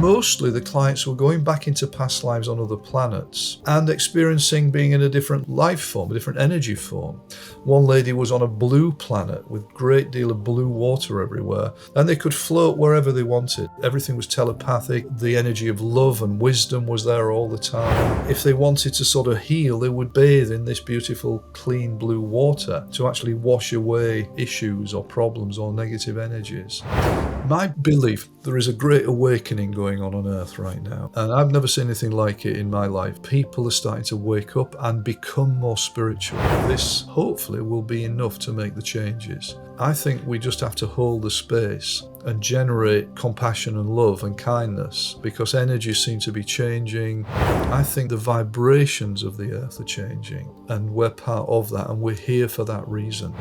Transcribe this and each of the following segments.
mostly the clients were going back into past lives on other planets and experiencing being in a different life form, a different energy form. One lady was on a blue planet with a great deal of blue water everywhere, and they could float wherever they wanted. Everything was telepathic. The energy of love and wisdom was there all the time. If they wanted to sort of heal, they would bathe in this beautiful, clean blue water to actually wash away issues or problems or negative energies. My belief, there is a great awakening going on Earth right now, and I've never seen anything like it in my life. People are starting to wake up and become more spiritual. This hopefully will be enough to make the changes. I think we just have to hold the space and generate compassion and love and kindness, because energies seem to be changing. I think the vibrations of the Earth are changing, and we're part of that, and we're here for that reason.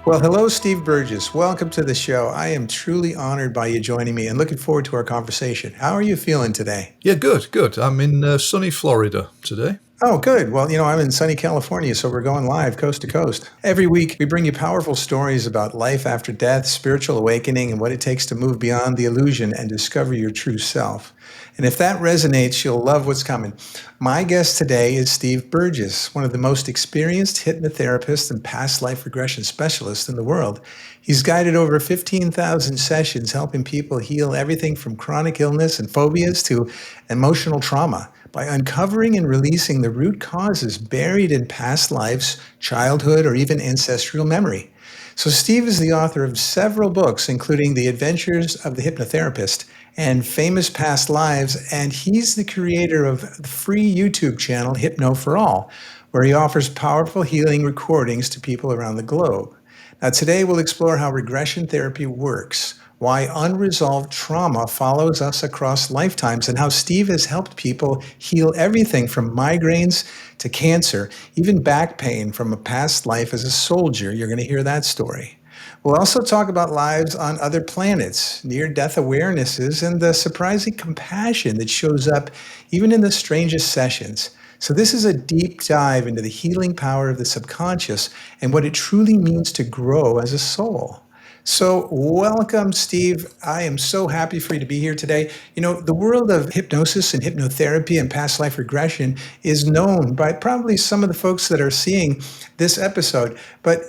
Well, hello, Steve Burgess. Welcome to the show. I am truly honored by you joining me and looking forward to our conversation. How are you feeling today? Yeah, good. I'm in sunny Florida today. Oh, good. Well, I'm in sunny California, so we're going live coast to coast. Every week, we bring you powerful stories about life after death, spiritual awakening, and what it takes to move beyond the illusion and discover your true self. And if that resonates, you'll love what's coming. My guest today is Steve Burgess, one of the most experienced hypnotherapists and past life regression specialists in the world. He's guided over 15,000 sessions, helping people heal everything from chronic illness and phobias to emotional trauma by uncovering and releasing the root causes buried in past lives, childhood, or even ancestral memory. So Steve is the author of several books, including The Adventures of the Hypnotherapist and Famous Past Lives, and he's the creator of the free YouTube channel Hypno for All, where he offers powerful healing recordings to people around the globe. Now today we'll explore how regression therapy works, why unresolved trauma follows us across lifetimes, and how Steve has helped people heal everything from migraines to cancer, even back pain from a past life as a soldier. You're going to hear that story. We'll also talk about lives on other planets, near-death awarenesses, and the surprising compassion that shows up even in the strangest sessions. So this is a deep dive into the healing power of the subconscious and what it truly means to grow as a soul. So welcome, Steve. I am so happy for you to be here today. The world of hypnosis and hypnotherapy and past life regression is known by probably some of the folks that are seeing this episode. But,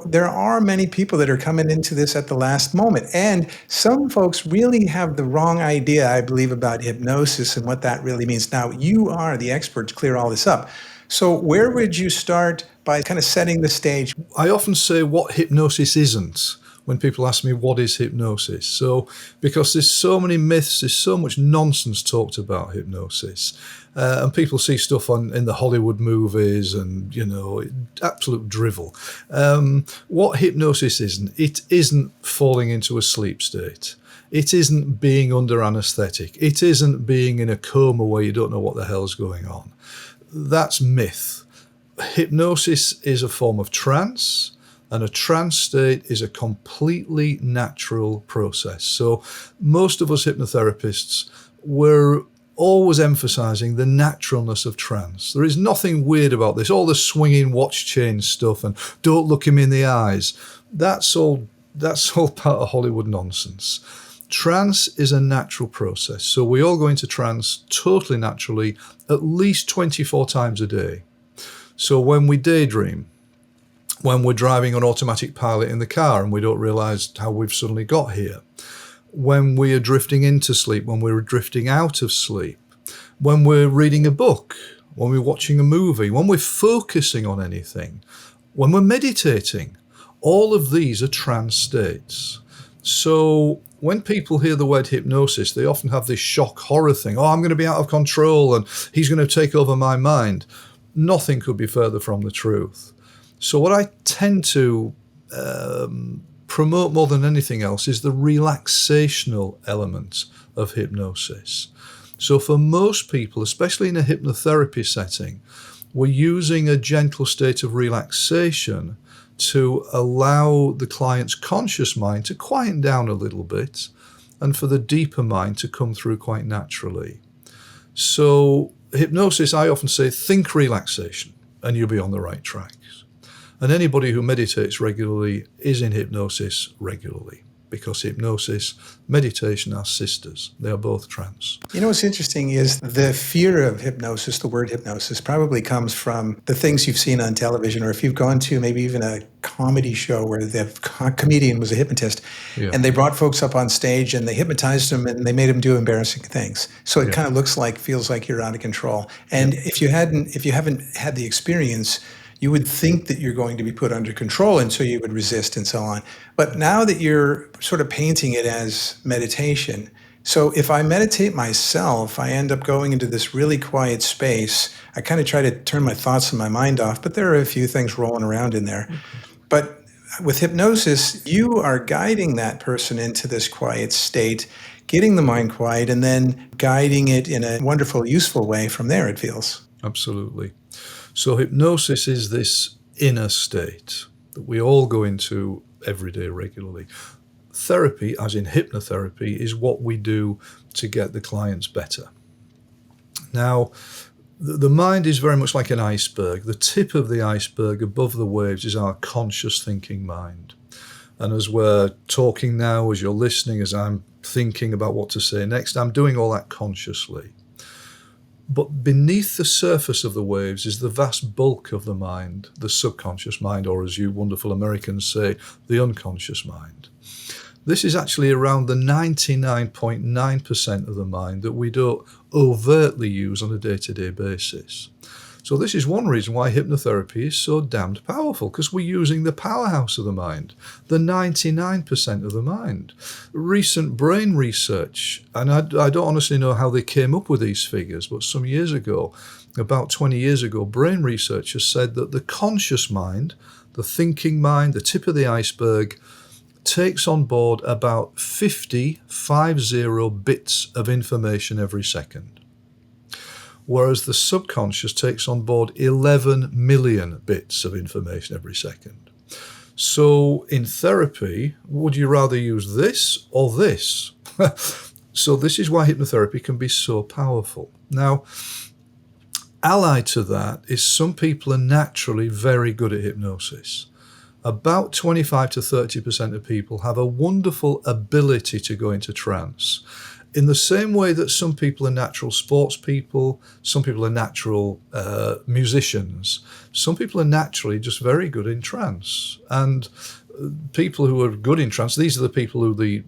there are many people that are coming into this at the last moment. And some folks really have the wrong idea, I believe, about hypnosis and what that really means. Now, you are the expert to clear all this up. So where would you start by kind of setting the stage? I often say what hypnosis isn't when people ask me what is hypnosis. So, because there's so many myths, there's so much nonsense talked about hypnosis, and people see stuff in the Hollywood movies and, absolute drivel. What hypnosis isn't, it isn't falling into a sleep state. It isn't being under anesthetic. It isn't being in a coma where you don't know what the hell's going on. That's myth. Hypnosis is a form of trance, and a trance state is a completely natural process. So most of us hypnotherapists were always emphasizing the naturalness of trance. There is nothing weird about this. All the swinging watch chain stuff and don't look him in the eyes. That's all part of Hollywood nonsense. Trance is a natural process. So we all go into trance totally naturally at least 24 times a day. So when we daydream, when we're driving on automatic pilot in the car and we don't realize how we've suddenly got here, when we are drifting into sleep, when we're drifting out of sleep, when we're reading a book, when we're watching a movie, when we're focusing on anything, when we're meditating, all of these are trance states. So when people hear the word hypnosis, they often have this shock horror thing. I'm going to be out of control and he's going to take over my mind. Nothing could be further from the truth. So what I tend to promote more than anything else is the relaxational element of hypnosis. So for most people, especially in a hypnotherapy setting, we're using a gentle state of relaxation to allow the client's conscious mind to quieten down a little bit and for the deeper mind to come through quite naturally. So hypnosis, I often say, think relaxation and you'll be on the right track. And anybody who meditates regularly is in hypnosis regularly, because hypnosis, meditation are sisters. They are both trance. You know, what's interesting is the fear of hypnosis, the word hypnosis, probably comes from the things you've seen on television, or if you've gone to maybe even a comedy show where the comedian was a hypnotist, Yeah. and they brought folks up on stage and they hypnotized them and they made them do embarrassing things. So it kind of feels like you're out of control. And if you haven't had the experience, you would think that you're going to be put under control, and so you would resist and so on. But now that you're sort of painting it as meditation, so if I meditate myself, I end up going into this really quiet space. I kind of try to turn my thoughts and my mind off, but there are a few things rolling around in there. But with hypnosis, you are guiding that person into this quiet state, getting the mind quiet, and then guiding it in a wonderful, useful way from there, it feels. Absolutely. So hypnosis is this inner state that we all go into every day regularly. Therapy, as in hypnotherapy, is what we do to get the clients better. Now, the mind is very much like an iceberg. The tip of the iceberg above the waves is our conscious thinking mind. And as we're talking now, as you're listening, as I'm thinking about what to say next, I'm doing all that consciously. But beneath the surface of the waves is the vast bulk of the mind, the subconscious mind, or as you wonderful Americans say, the unconscious mind. This is actually around the 99.9% of the mind that we don't overtly use on a day-to-day basis. So this is one reason why hypnotherapy is so damned powerful, because we're using the powerhouse of the mind, the 99% of the mind. Recent brain research, and I don't honestly know how they came up with these figures, but some years ago, about 20 years ago, brain researchers said that the conscious mind, the thinking mind, the tip of the iceberg, takes on board about 50 bits of information every second, whereas the subconscious takes on board 11 million bits of information every second. So in therapy, would you rather use this or this? So this is why hypnotherapy can be so powerful. Now, allied to that is some people are naturally very good at hypnosis. About 25 to 30% of people have a wonderful ability to go into trance. In the same way that some people are natural sports people, some people are natural musicians, some people are naturally just very good in trance. And people who are good in trance, these are the people who the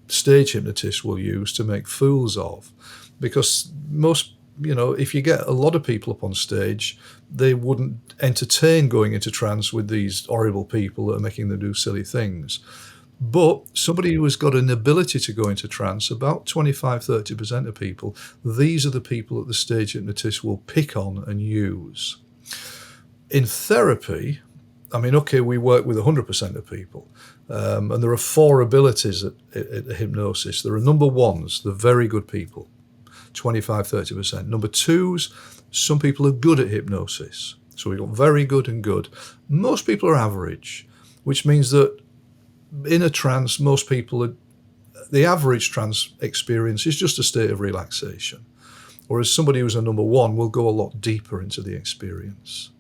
stage hypnotists will use to make fools of. Because most, if you get a lot of people up on stage, they wouldn't entertain going into trance with these horrible people that are making them do silly things. But somebody who has got an ability to go into trance, about 25, 30% of people, these are the people that the stage hypnotist will pick on and use. In therapy, we work with 100% of people. And there are 4 abilities at hypnosis. There are number ones, the very good people, 25, 30%. Number twos, some people are good at hypnosis. So we've got very good and good. Most people are average, which means that in a trance, the average trance experience is just a state of relaxation. Whereas somebody who's a number one will go a lot deeper into the experience.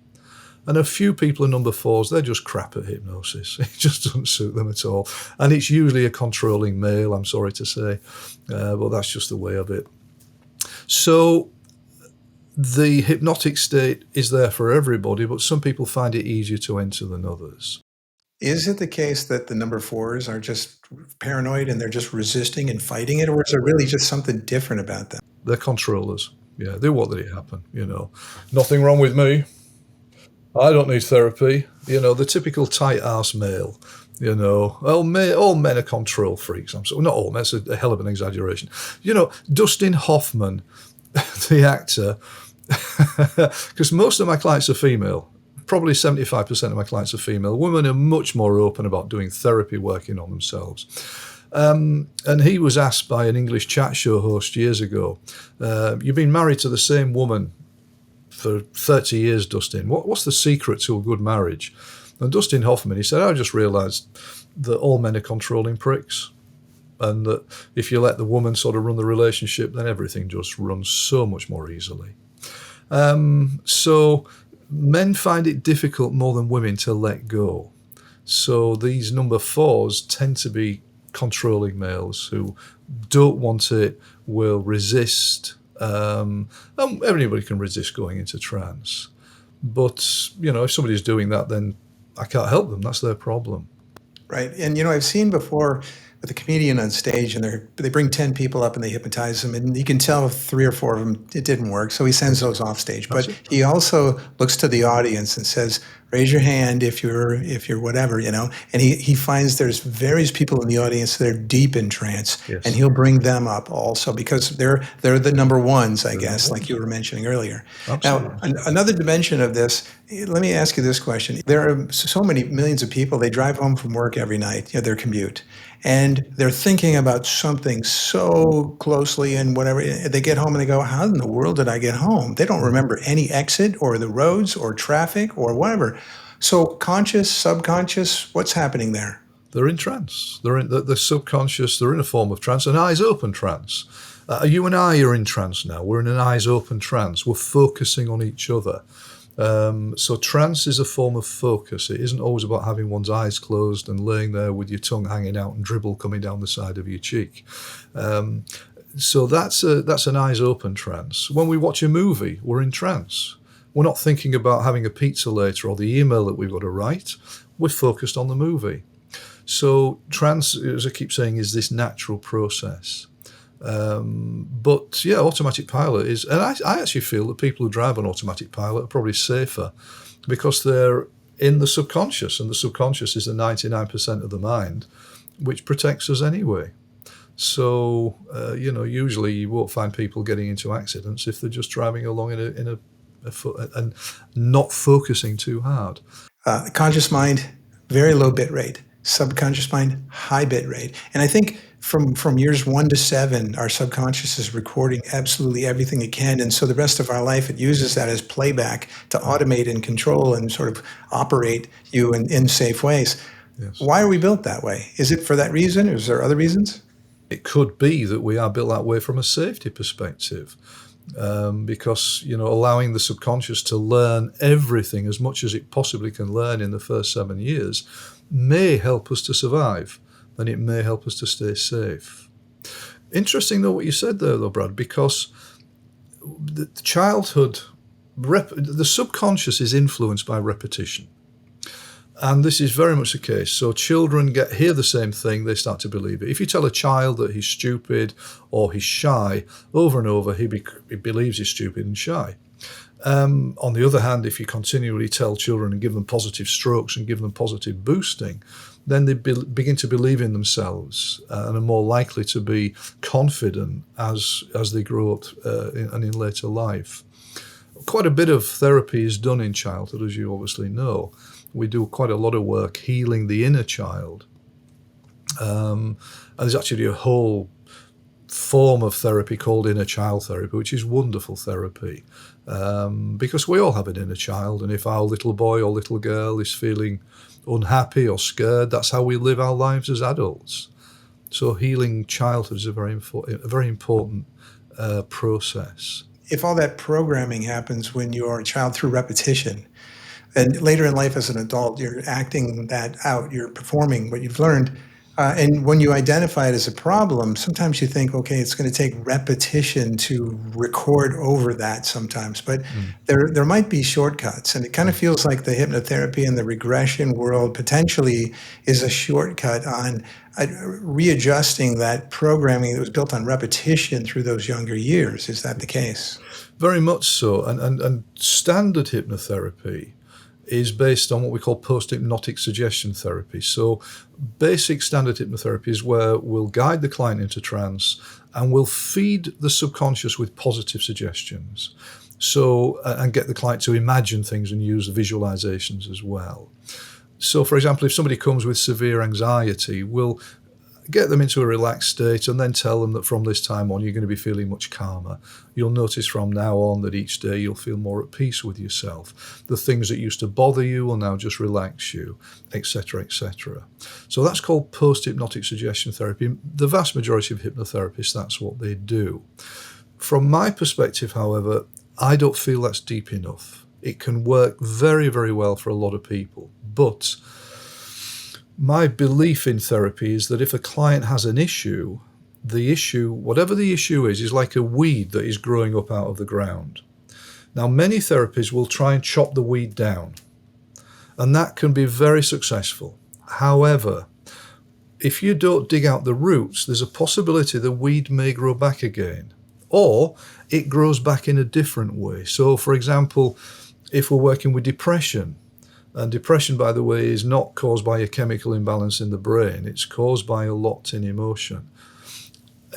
And a few people are number fours, they're just crap at hypnosis. It just doesn't suit them at all. And it's usually a controlling male, I'm sorry to say, but that's just the way of it. So the hypnotic state is there for everybody, but some people find it easier to enter than others. Is it the case that the number 4s are just paranoid and they're just resisting and fighting it, or is there really just something different about them? They're controllers. Yeah, they want that it happen, Nothing wrong with me. I don't need therapy. The typical tight-ass male, all men are control freaks. I'm sorry, not all men, it's a hell of an exaggeration. Dustin Hoffman, the actor, because most of my clients are female. Probably 75% of my clients are female. Women are much more open about doing therapy, working on themselves. And he was asked by an English chat show host years ago, you've been married to the same woman for 30 years, Dustin. What's the secret to a good marriage? And Dustin Hoffman, he said, I just realised that all men are controlling pricks. And that if you let the woman sort of run the relationship, then everything just runs so much more easily. So Men find it difficult more than women to let go. So these number 4s tend to be controlling males who don't want it, will resist. And everybody can resist going into trance. But, if somebody's doing that, then I can't help them. That's their problem. Right. And, I've seen before with a comedian on stage, and they bring 10 people up and they hypnotize them, and you can tell 3 or 4 of them, it didn't work. So he sends those off stage. But he also looks to the audience and says, raise your hand if you're whatever, and he finds there's various people in the audience that are deep in trance, and he'll bring them up also because they're the number ones, I guess, like you were mentioning earlier. Absolutely. Now, another dimension of this, let me ask you this question. There are so many millions of people, they drive home from work every night, their commute, and they're thinking about something so closely and whatever. They get home and they go, how in the world did I get home? They don't remember any exit or the roads or traffic or whatever. So conscious, subconscious, what's happening there? They're in trance. They're in the subconscious. They're in a form of trance, an eyes open trance. You and I are in trance now. We're in an eyes open trance. We're focusing on each other. So trance is a form of focus. It isn't always about having one's eyes closed and laying there with your tongue hanging out and dribble coming down the side of your cheek. So that's an eyes open trance. When we watch a movie, we're in trance. We're not thinking about having a pizza later or the email that we've got to write. We're focused on the movie. So trance, as I keep saying, is this natural process. But yeah, automatic pilot is, and I actually feel that people who drive an automatic pilot are probably safer because they're in the subconscious, and the subconscious is the 99% of the mind, which protects us anyway. So, usually you won't find people getting into accidents if they're just driving along in a and not focusing too hard. Conscious mind, very low bit rate. Subconscious mind, high bit rate. And I think from years 1 to 7, our subconscious is recording absolutely everything it can. And so the rest of our life, it uses that as playback to automate and control and sort of operate you in safe ways. Yes. Why are we built that way? Is it for that reason? Or is there other reasons? It could be that we are built that way from a safety perspective. Because, allowing the subconscious to learn everything as much as it possibly can learn in the first 7 years may help us to survive, and it may help us to stay safe. Interesting, though, what you said there, though, Brad, because the childhood, the subconscious is influenced by repetition. And this is very much the case. So children hear the same thing, they start to believe it. If you tell a child that he's stupid or he's shy, over and over, he believes he's stupid and shy. On the other hand, if you continually tell children and give them positive strokes and give them positive boosting, then they begin to believe in themselves and are more likely to be confident as they grow up and in later life. Quite a bit of therapy is done in childhood, as you obviously know. We do quite a lot of work healing the inner child. And there's actually a whole form of therapy called inner child therapy, which is wonderful therapy. Because we all have an inner child, and if our little boy or little girl is feeling unhappy or scared, that's how we live our lives as adults. So healing childhood is a very important process. If all that programming happens when you're a child through repetition, and later in life as an adult, you're acting that out, you're performing what you've learned. And when you identify it as a problem, sometimes you think, okay, it's going to take repetition to record over that sometimes. But there might be shortcuts. And it kind of feels like the hypnotherapy and the regression world potentially is a shortcut on readjusting that programming that was built on repetition through those younger years. Is that the case? Very much so. And standard hypnotherapy is based on what we call post-hypnotic suggestion therapy. So basic standard hypnotherapy is where we'll guide the client into trance and we'll feed the subconscious with positive suggestions. So, and get the client to imagine things and use visualizations as well. So, for example, if somebody comes with severe anxiety, we'll get them into a relaxed state and then tell them that from this time on, you're going to be feeling much calmer. You'll notice from now on that each day you'll feel more at peace with yourself. The things that used to bother you will now just relax you, etc., etc. So that's called post-hypnotic suggestion therapy. The vast majority of hypnotherapists, that's what they do. From my perspective, however, I don't feel that's deep enough. It can work very, very well for a lot of people. But my belief in therapy is that if a client has an issue, the issue, whatever the issue is like a weed that is growing up out of the ground. Now, many therapists will try and chop the weed down, and that can be very successful. However, if you don't dig out the roots, there's a possibility the weed may grow back again, or it grows back in a different way. So, for example, if we're working with depression, and depression, by the way, is not caused by a chemical imbalance in the brain, it's caused by a locked-in emotion.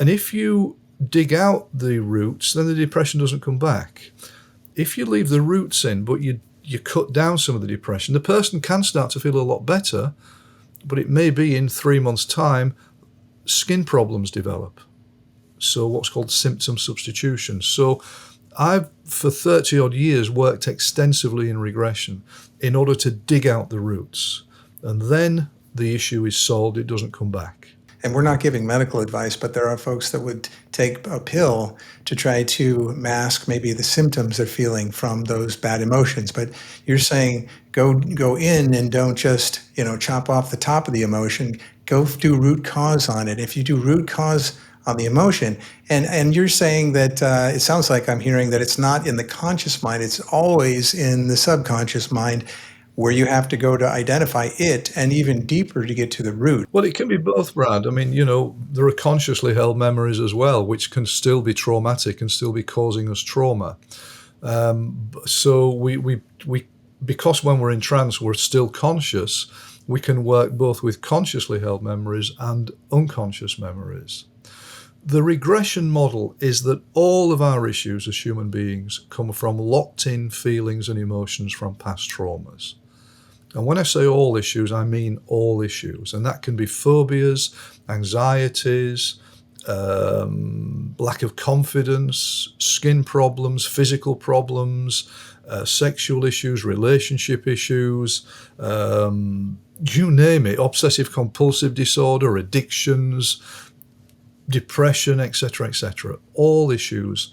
And if you dig out the roots, then the depression doesn't come back. If you leave the roots in, but you cut down some of the depression, the person can start to feel a lot better, but it may be in 3 months' time, skin problems develop. So what's called symptom substitution. So I've, for 30 odd years, worked extensively in regression in order to dig out the roots. And then the issue is solved, it doesn't come back. And we're not giving medical advice, but there are folks that would take a pill to try to mask maybe the symptoms they're feeling from those bad emotions. But you're saying go in and don't just, chop off the top of the emotion. Go do root cause on it. If you do root cause on the emotion, and you're saying that it sounds like I'm hearing that it's not in the conscious mind, it's always in the subconscious mind, where you have to go to identify it and even deeper to get to the root. Well, it can be both, Brad. I mean, there are consciously held memories as well, which can still be traumatic and still be causing us trauma. So we because when we're in trance, we're still conscious, we can work both with consciously held memories and unconscious memories. The regression model is that all of our issues as human beings come from locked-in feelings and emotions from past traumas. And when I say all issues, I mean all issues. And that can be phobias, anxieties, lack of confidence, skin problems, physical problems, sexual issues, relationship issues, you name it, obsessive compulsive disorder, addictions, depression, etc., etc. All issues.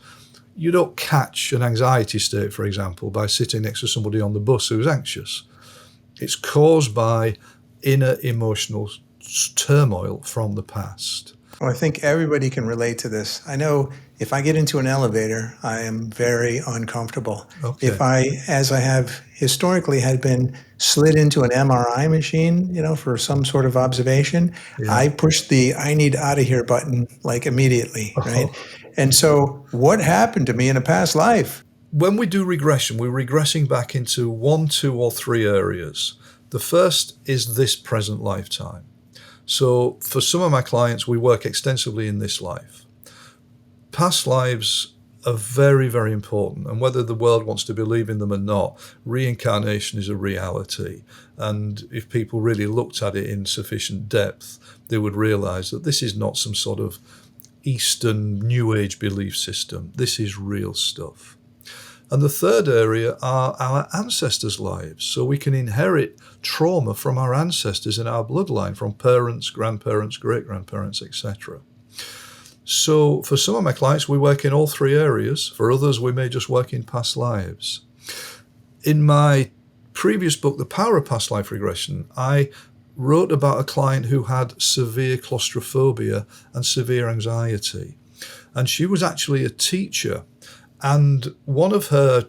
You don't catch an anxiety state, for example, by sitting next to somebody on the bus who's anxious. It's caused by inner emotional turmoil from the past. Well, I think everybody can relate to this. I know if I get into an elevator, I am very uncomfortable. Okay. If as I have historically had been slid into an MRI machine, for some sort of observation, Yeah. I push the I need out of here button like immediately, right? And so what happened to me in a past life? When we do regression, we're regressing back into 1, 2, or 3 areas. The first is this present lifetime. So for some of my clients, we work extensively in this life. Past lives are very, very important. And whether the world wants to believe in them or not, reincarnation is a reality. And if people really looked at it in sufficient depth, they would realize that this is not some sort of Eastern New Age belief system. This is real stuff. And the third area are our ancestors' lives. So we can inherit trauma from our ancestors in our bloodline, from parents, grandparents, great-grandparents, etc. So for some of my clients, we work in all 3 areas. For others, we may just work in past lives. In my previous book, The Power of Past Life Regression, I wrote about a client who had severe claustrophobia and severe anxiety. And she was actually a teacher. And one of her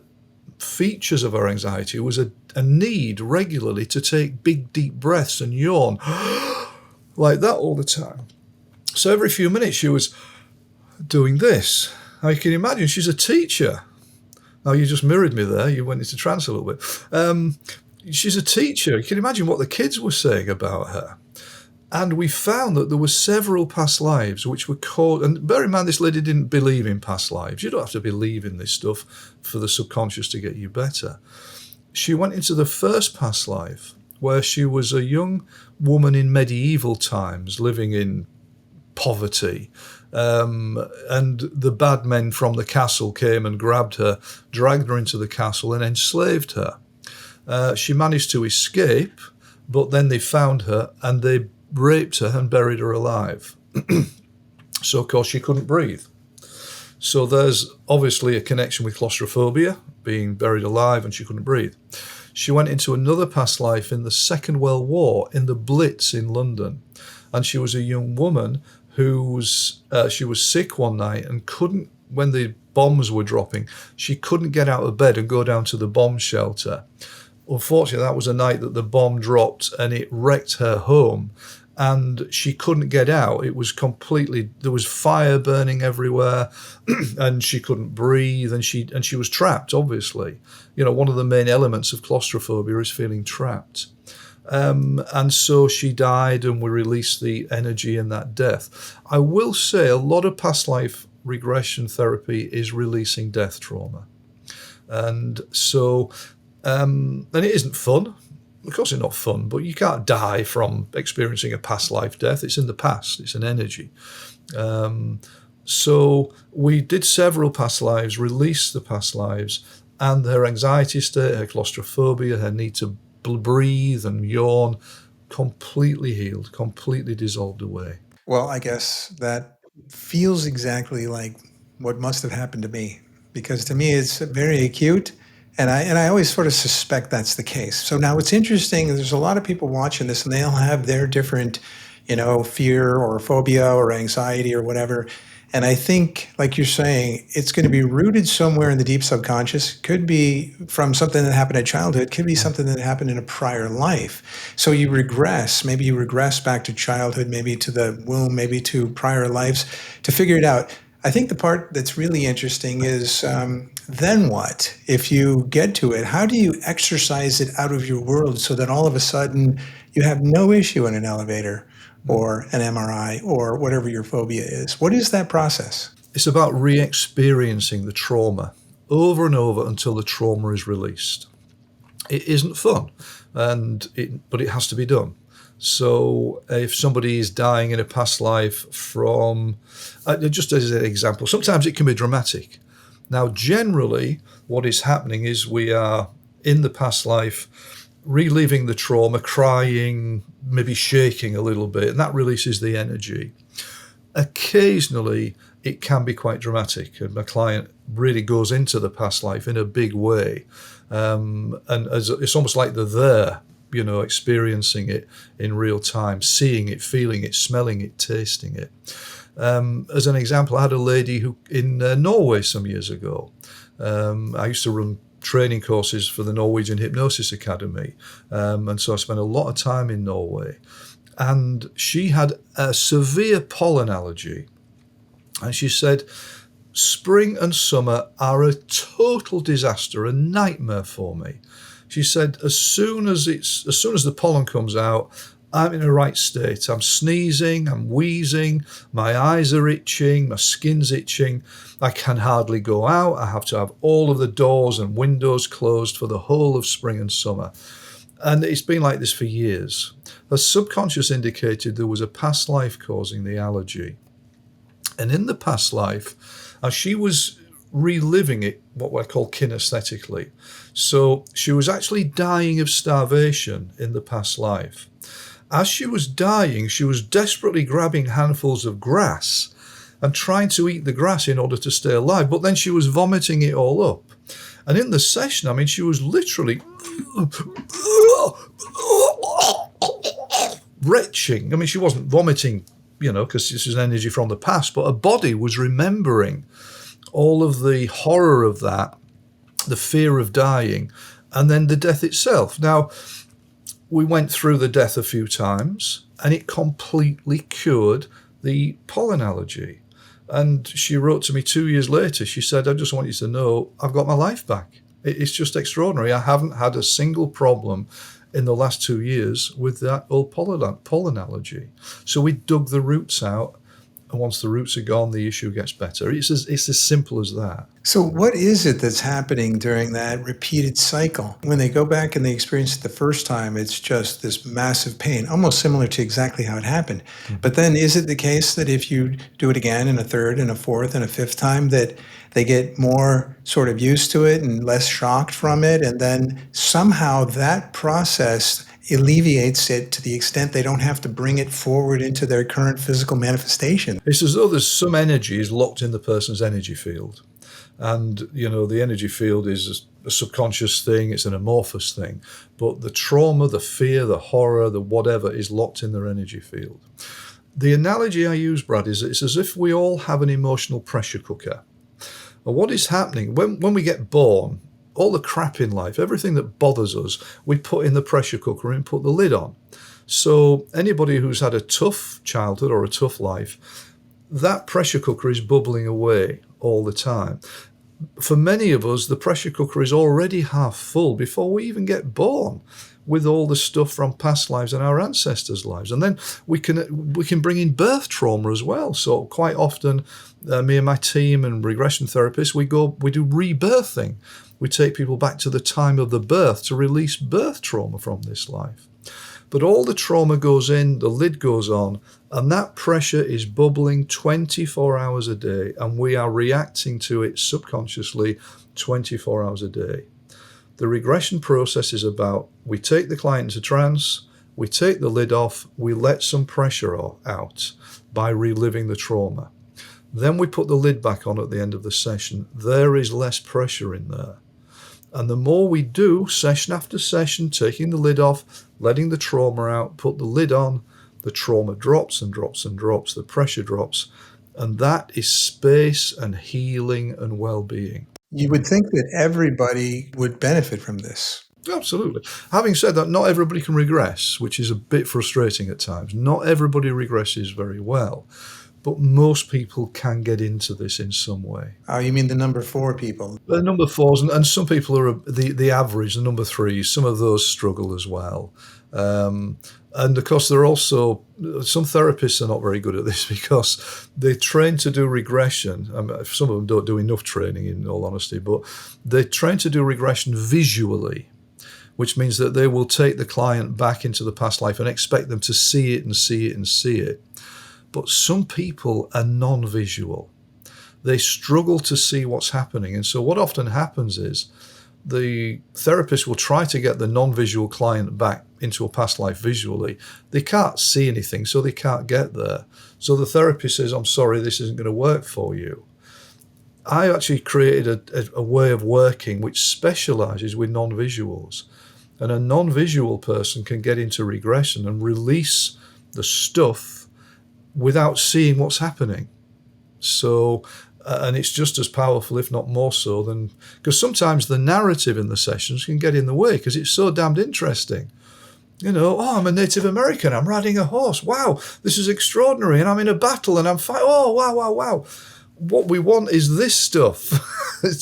features of her anxiety was a need regularly to take big, deep breaths and yawn like that all the time. So every few minutes she was doing this. Now you can imagine, she's a teacher. Now you just mirrored me there. You went into trance a little bit. She's a teacher. You can imagine what the kids were saying about her. And we found that there were several past lives which were called, and bear in mind this lady didn't believe in past lives. You don't have to believe in this stuff for the subconscious to get you better. She went into the first past life where she was a young woman in medieval times living in poverty. And the bad men from the castle came and grabbed her, dragged her into the castle and enslaved her. She managed to escape, but then they found her and they raped her and buried her alive. So, of course, she couldn't breathe. So there's obviously a connection with claustrophobia, being buried alive and she couldn't breathe. She went into another past life in the Second World War, in the Blitz in London. And she was a young woman she was sick one night and couldn't, when the bombs were dropping, she couldn't get out of bed and go down to the bomb shelter. Unfortunately, that was a night that the bomb dropped and it wrecked her home. And she couldn't get out. It was there was fire burning everywhere, and she couldn't breathe, and she was trapped, obviously. One of the main elements of claustrophobia is feeling trapped. And so she died, and we released the energy in that death. I will say a lot of past life regression therapy is releasing death trauma. And so, and it isn't fun. Of course, it's not fun, but you can't die from experiencing a past life death. It's in the past. It's an energy. So we did several past lives, released the past lives, and her anxiety state, her claustrophobia, her need to breathe and yawn, completely healed, completely dissolved away. Well, I guess that feels exactly like what must have happened to me, because to me it's very acute. And I always sort of suspect that's the case. So now what's interesting is there's a lot of people watching this and they all have their different, fear or phobia or anxiety or whatever. And I think, like you're saying, it's going to be rooted somewhere in the deep subconscious. Could be from something that happened in childhood. Could be something that happened in a prior life. So you regress. Maybe you regress back to childhood, maybe to the womb, maybe to prior lives to figure it out. I think the part that's really interesting is then what? If you get to it, how do you exercise it out of your world so that all of a sudden you have no issue in an elevator or an MRI or whatever your phobia is? What is that process? It's about re-experiencing the trauma over and over until the trauma is released. It isn't fun, but it has to be done. So if somebody is dying in a past life from, just as an example, sometimes it can be dramatic. Now, generally, what is happening is we are in the past life reliving the trauma, crying, maybe shaking a little bit, and that releases the energy. Occasionally, it can be quite dramatic, and my client really goes into the past life in a big way. And it's almost like they're there, experiencing it in real time, seeing it, feeling it, smelling it, tasting it. As an example, I had a lady who in Norway some years ago. I used to run training courses for the Norwegian Hypnosis Academy, and so I spent a lot of time in Norway. And she had a severe pollen allergy, and she said, "Spring and summer are a total disaster, a nightmare for me." She said, as soon as the pollen comes out, I'm in a right state. I'm sneezing, I'm wheezing, my eyes are itching, my skin's itching. I can hardly go out. I have to have all of the doors and windows closed for the whole of spring and summer. And it's been like this for years. Her subconscious indicated there was a past life causing the allergy. And in the past life, as she was reliving it, what I call kinesthetically. So she was actually dying of starvation in the past life. As she was dying, she was desperately grabbing handfuls of grass and trying to eat the grass in order to stay alive, but then she was vomiting it all up. And in the session, she was literally retching. She wasn't vomiting, because this is energy from the past, but her body was remembering all of the horror of that, the fear of dying, and then the death itself. Now, we went through the death a few times, and it completely cured the pollen allergy. And she wrote to me 2 years later. She said, "I just want you to know I've got my life back." It's just extraordinary. I haven't had a single problem in the last 2 years with that old pollen allergy. So we dug the roots out. And once the roots are gone, the issue gets better. It's as simple as that. So what is it that's happening during that repeated cycle? When they go back and they experience it the first time, it's just this massive pain, almost similar to exactly how it happened. Mm-hmm. But then is it the case that if you do it again and a third and a fourth and a fifth time, that they get more sort of used to it and less shocked from it? And then somehow that process alleviates it to the extent they don't have to bring it forward into their current physical manifestation. It's as though there's some energy is locked in the person's energy field. And, the energy field is a subconscious thing, it's an amorphous thing. But the trauma, the fear, the horror, the whatever is locked in their energy field. The analogy I use, Brad, is it's as if we all have an emotional pressure cooker. And what is happening, when we get born, all the crap in life, everything that bothers us, we put in the pressure cooker and put the lid on. So anybody who's had a tough childhood or a tough life, that pressure cooker is bubbling away all the time. For many of us, the pressure cooker is already half full before we even get born, with all the stuff from past lives and our ancestors' lives. And then we can bring in birth trauma as well. So quite often, me and my team and regression therapists, we do rebirthing. We take people back to the time of the birth to release birth trauma from this life. But all the trauma goes in, the lid goes on, and that pressure is bubbling 24 hours a day, and we are reacting to it subconsciously 24 hours a day. The regression process is about, we take the client into trance, we take the lid off, we let some pressure out by reliving the trauma. Then we put the lid back on at the end of the session. There is less pressure in there. And the more we do, session after session, taking the lid off, letting the trauma out, put the lid on, the trauma drops and drops and drops, the pressure drops. And that is space and healing and well-being. You would think that everybody would benefit from this. Absolutely. Having said that, not everybody can regress, which is a bit frustrating at times. Not everybody regresses very well. But most people can get into this in some way. Oh, you mean the number 4 people? The number 4s, and some people are the average, the number 3s, some of those struggle as well. And of course, there are also, some therapists are not very good at this because they train to do regression. Some of them don't do enough training, in all honesty, but they train to do regression visually, which means that they will take the client back into the past life and expect them to see it and see it and see it. But some people are non-visual. They struggle to see what's happening. And so what often happens is the therapist will try to get the non-visual client back into a past life visually. They can't see anything, so they can't get there. So the therapist says, I'm sorry, this isn't going to work for you. I actually created a way of working which specializes with non-visuals. And a non-visual person can get into regression and release the stuff without seeing what's happening. So, and it's just as powerful, if not more so, than, because sometimes the narrative in the sessions can get in the way because it's so damned interesting. Oh, I'm a Native American, I'm riding a horse. Wow, this is extraordinary. And I'm in a battle and I'm fighting. Oh, wow, wow, wow. What we want is this stuff,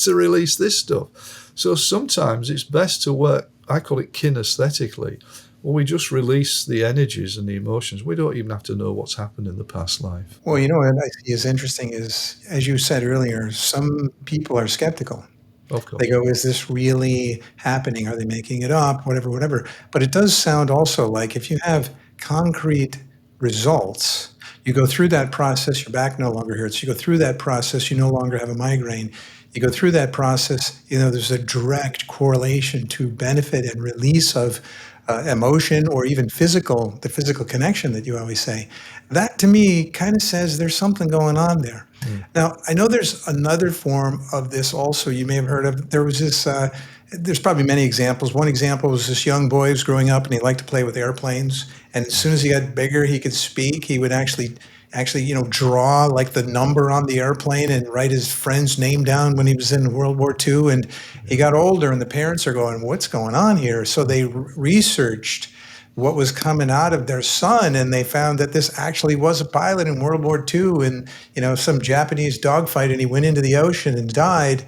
to release this stuff. So sometimes it's best to work, I call it kinesthetically. Well, we just release the energies and the emotions. We don't even have to know what's happened in the past life. Well, what I see is interesting is, as you said earlier, some people are skeptical. Of course. They go, is this really happening? Are they making it up? Whatever. But it does sound also like if you have concrete results, you go through that process, your back no longer hurts. You go through that process, you no longer have a migraine. You go through that process, there's a direct correlation to benefit and release of emotion or even the physical connection that you always say. That to me kind of says there's something going on there. Now, I know there's another form of this also you may have heard of. There was this, there's probably many examples. One example was this young boy who was growing up and he liked to play with airplanes. And as soon as he got bigger, he could speak. He would actually, draw like the number on the airplane and write his friend's name down when he was in World War II. And he got older and the parents are going, what's going on here? So they researched what was coming out of their son, and they found that this actually was a pilot in World War II and, some Japanese dogfight, and he went into the ocean and died.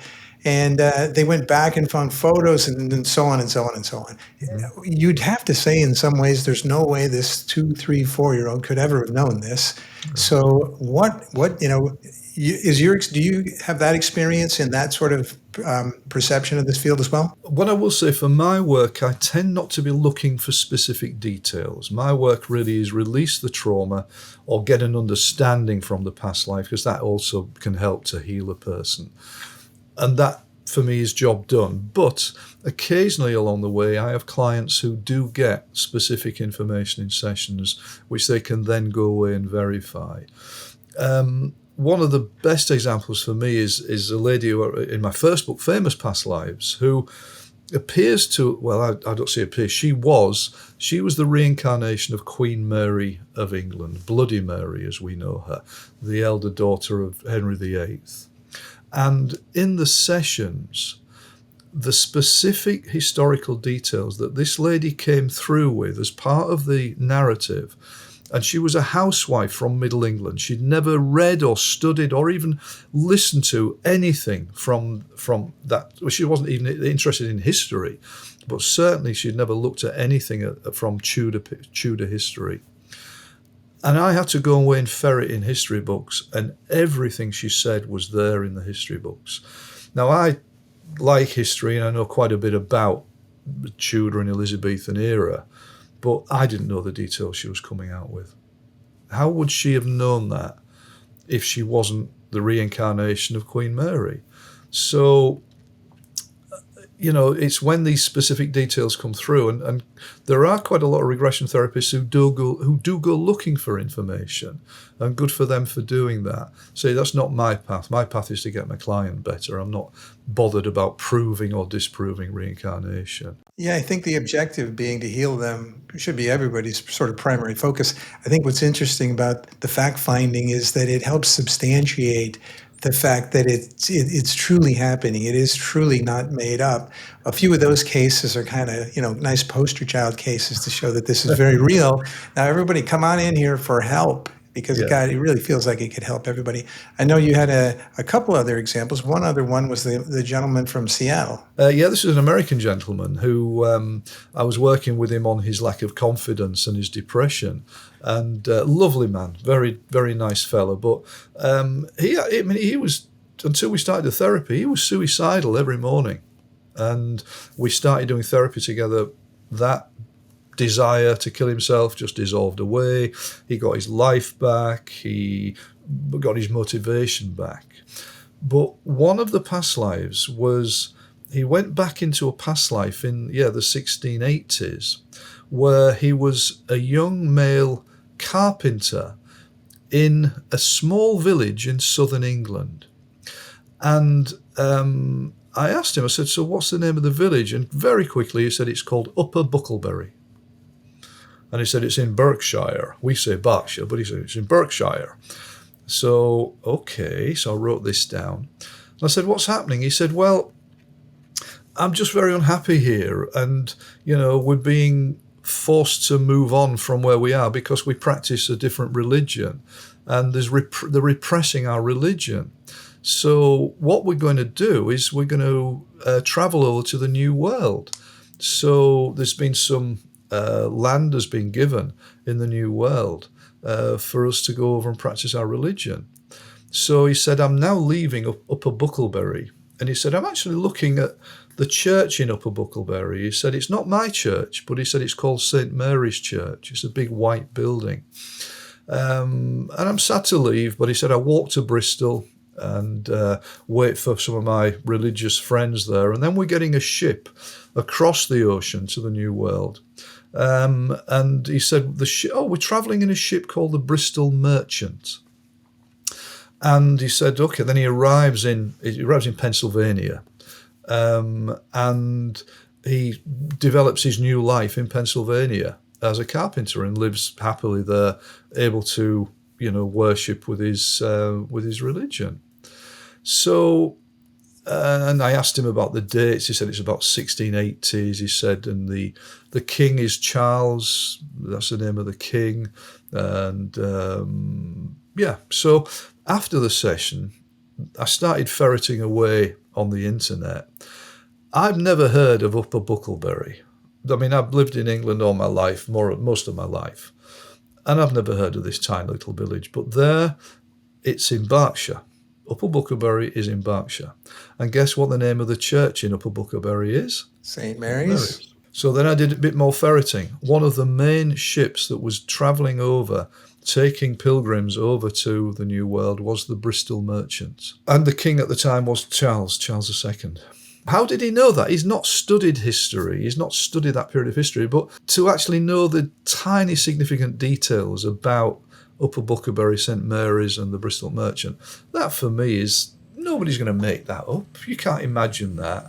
And they went back and found photos and so on and so on and so on. You'd have to say in some ways there's no way this 2, 3, 4-year-old could ever have known this. So do you have that experience in that sort of perception of this field as well? What I will say for my work, I tend not to be looking for specific details. My work really is release the trauma or get an understanding from the past life, because that also can help to heal a person. And that for me is job done. But occasionally along the way, I have clients who do get specific information in sessions, which they can then go away and verify. One of the best examples for me is a lady who, in my first book, Famous Past Lives, who appears to, well, I don't say appears, she was the reincarnation of Queen Mary of England, Bloody Mary as we know her, the elder daughter of Henry VIII. And in the sessions, the specific historical details that this lady came through with as part of the narrative, and she was a housewife from Middle England. She'd never read or studied or even listened to anything from that. Well, she wasn't even interested in history, but certainly she'd never looked at anything from Tudor history. And I had to go away and ferret in history books, and everything she said was there in the history books. Now, I like history, and I know quite a bit about the Tudor and Elizabethan era, but I didn't know the details she was coming out with. How would she have known that if she wasn't the reincarnation of Queen Mary? So, it's when these specific details come through, and there are quite a lot of regression therapists who do go looking for information, and good for them for doing that. So that's not my path. My path is to get my client better. I'm not bothered about proving or disproving reincarnation. Yeah, I think the objective being to heal them should be everybody's sort of primary focus. I think what's interesting about the fact finding is that it helps substantiate the fact that it's truly happening. It is truly not made up. A few of those cases are kind of, nice poster child cases to show that this is very real. Now, everybody come on in here for help, because it really feels like it could help everybody. I know you had a couple other examples. One other one was the gentleman from Seattle. This is an American gentleman who I was working with him on his lack of confidence and his depression. And lovely man, very, very nice fella. But he was, until we started the therapy, he was suicidal every morning. And we started doing therapy together. That desire to kill himself just dissolved away. He got his life back. He got his motivation back. But one of the past lives was, he went back into a past life in the 1680s, where he was a young male carpenter in a small village in southern England. And I asked him, I said, so what's the name of the village? And very quickly he said it's called Upper Bucklebury. And he said it's in Berkshire. We say Berkshire, but he said it's in Berkshire. So, okay, so I wrote this down. And I said, what's happening? He said, well, I'm just very unhappy here. And, we're being forced to move on from where we are because we practice a different religion. And they're repressing our religion. So what we're going to do is we're going to travel over to the New World. So there's been some land has been given in the New World for us to go over and practice our religion. So he said, I'm now leaving Upper Bucklebury. And he said, I'm actually looking at the church in Upper Bucklebury. He said, it's not my church, but he said it's called St. Mary's Church. It's a big white building. And I'm sad to leave, but he said, I walk to Bristol and wait for some of my religious friends there. And then we're getting a ship across the ocean to the New World. And he said, we're traveling in a ship called the Bristol Merchant. And he said, okay, then he arrives in Pennsylvania. And he develops his new life in Pennsylvania as a carpenter and lives happily there, able to, worship with his religion. So, and I asked him about the dates. He said it's about 1680s. He said, and the king is Charles. That's the name of the king. And so after the session, I started ferreting away on the internet. I've never heard of Upper Bucklebury. I mean, I've lived in England all my life, most of my life, and I've never heard of this tiny little village. But there, it's in Berkshire. Upper Bucklebury is in Berkshire. And guess what the name of the church in Upper Bucklebury is? St. Mary's. So then I did a bit more ferreting. One of the main ships that was travelling over taking pilgrims over to the New World was the Bristol merchant. And the king at the time was Charles II. How did he know that? He's not studied history. He's not studied that period of history. But to actually know the tiny significant details about Upper Bucklebury, St Mary's and the Bristol merchant, that for me is, nobody's going to make that up. You can't imagine that.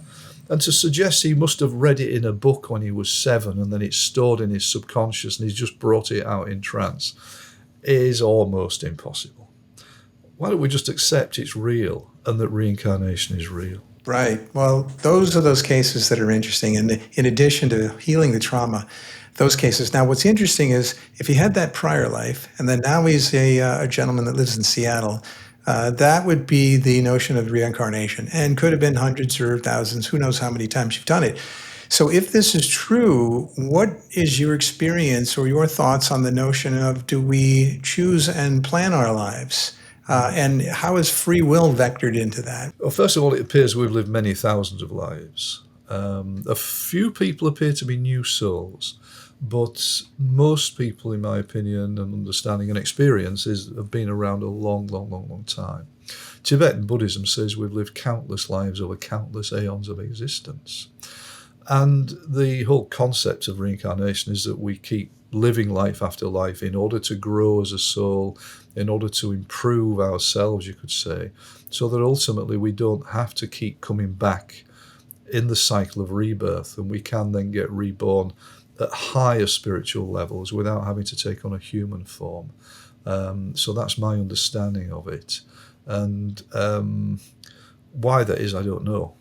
And to suggest he must have read it in a book when he was 7 and then it's stored in his subconscious and he's just brought it out in trance is almost impossible. Why don't we just accept it's real and that reincarnation is real? Right. Well, those are those cases that are interesting. And in addition to healing the trauma, those cases. Now, what's interesting is if he had that prior life, and then now he's a gentleman that lives in Seattle, that would be the notion of reincarnation, and could have been hundreds or thousands. Who knows how many times you've done it. So if this is true, what is your experience or your thoughts on the notion of, do we choose and plan our lives? And how is free will vectored into that? Well, first of all, it appears we've lived many thousands of lives. A few people appear to be new souls, but most people, in my opinion and understanding and experience, have been around a long time. Tibetan Buddhism says we've lived countless lives over countless aeons of existence. And the whole concept of reincarnation is that we keep living life after life in order to grow as a soul, in order to improve ourselves, you could say, so that ultimately we don't have to keep coming back in the cycle of rebirth, and we can then get reborn at higher spiritual levels without having to take on a human form. So that's my understanding of it. And why that is, I don't know.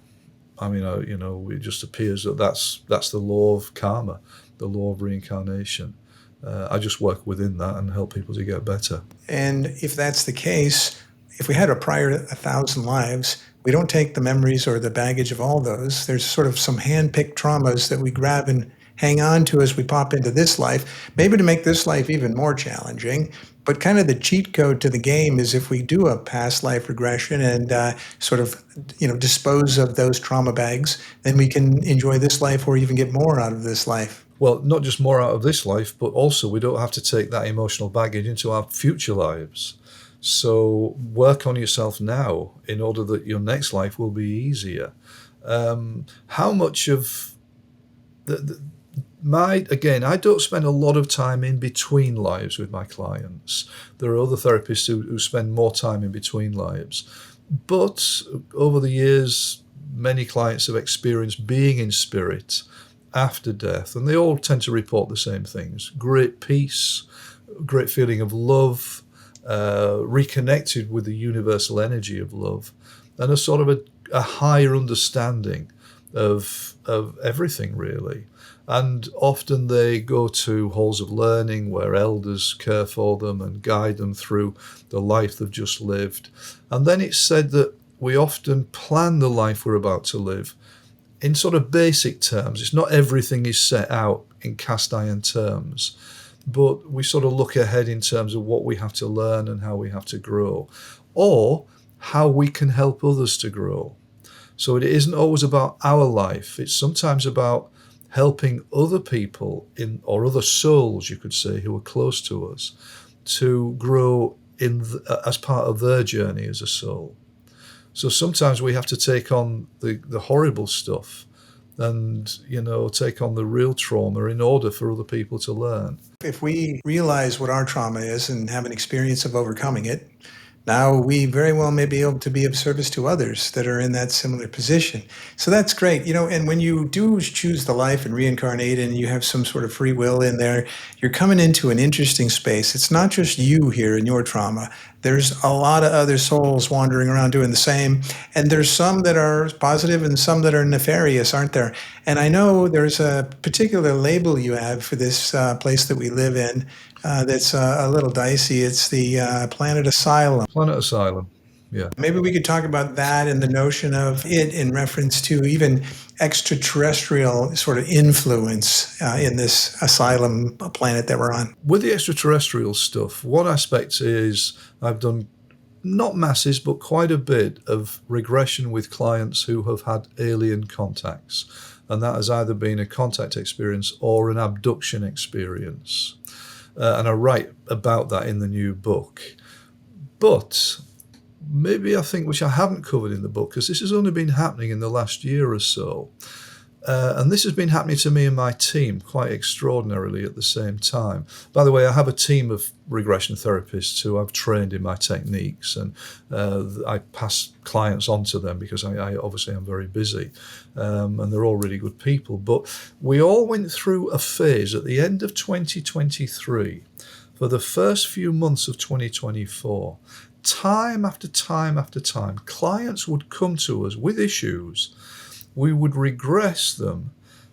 I mean, it just appears that that's the law of karma, the law of reincarnation. I just work within that and help people to get better. And if that's the case, if we had a prior 1,000 lives, we don't take the memories or the baggage of all those. There's sort of some hand-picked traumas that we grab and hang on to as we pop into this life, maybe to make this life even more challenging. But kind of the cheat code to the game is if we do a past life regression and sort of, dispose of those trauma bags, then we can enjoy this life or even get more out of this life. Well, not just more out of this life, but also we don't have to take that emotional baggage into our future lives. So work on yourself now in order that your next life will be easier. How much of I don't spend a lot of time in between lives with my clients. There are other therapists who spend more time in between lives. But over the years, many clients have experienced being in spirit after death, and they all tend to report the same things: great peace, great feeling of love, reconnected with the universal energy of love, and a sort of a higher understanding of everything, really. And often they go to halls of learning where elders care for them and guide them through the life they've just lived. And then it's said that we often plan the life we're about to live in sort of basic terms. It's not everything is set out in cast iron terms, but we sort of look ahead in terms of what we have to learn and how we have to grow, or how we can help others to grow. So it isn't always about our life. It's sometimes about helping other people or other souls, you could say, who are close to us, to grow as part of their journey as a soul. So sometimes we have to take on the horrible stuff and, take on the real trauma in order for other people to learn. If we realize what our trauma is and have an experience of overcoming it, now we very well may be able to be of service to others that are in that similar position. So that's great. And when you do choose the life and reincarnate and you have some sort of free will in there, you're coming into an interesting space. It's not just you here in your trauma. There's a lot of other souls wandering around doing the same. And there's some that are positive and some that are nefarious, aren't there? And I know there's a particular label you have for this place that we live in that's a little dicey. It's the Planet Asylum. Planet Asylum, yeah. Maybe we could talk about that and the notion of it in reference to even extraterrestrial sort of influence in this asylum planet that we're on. With the extraterrestrial stuff, one aspect is I've done not masses, but quite a bit of regression with clients who have had alien contacts. And that has either been a contact experience or an abduction experience. and I write about that in the new book. But maybe I think, which I haven't covered in the book, because this has only been happening in the last year or so, and this has been happening to me and my team quite extraordinarily at the same time. By the way, I have a team of regression therapists who I've trained in my techniques, and I pass clients on to them because I obviously am very busy, and they're all really good people. But we all went through a phase at the end of 2023, for the first few months of 2024, time after time after time, clients would come to us with issues. We would regress them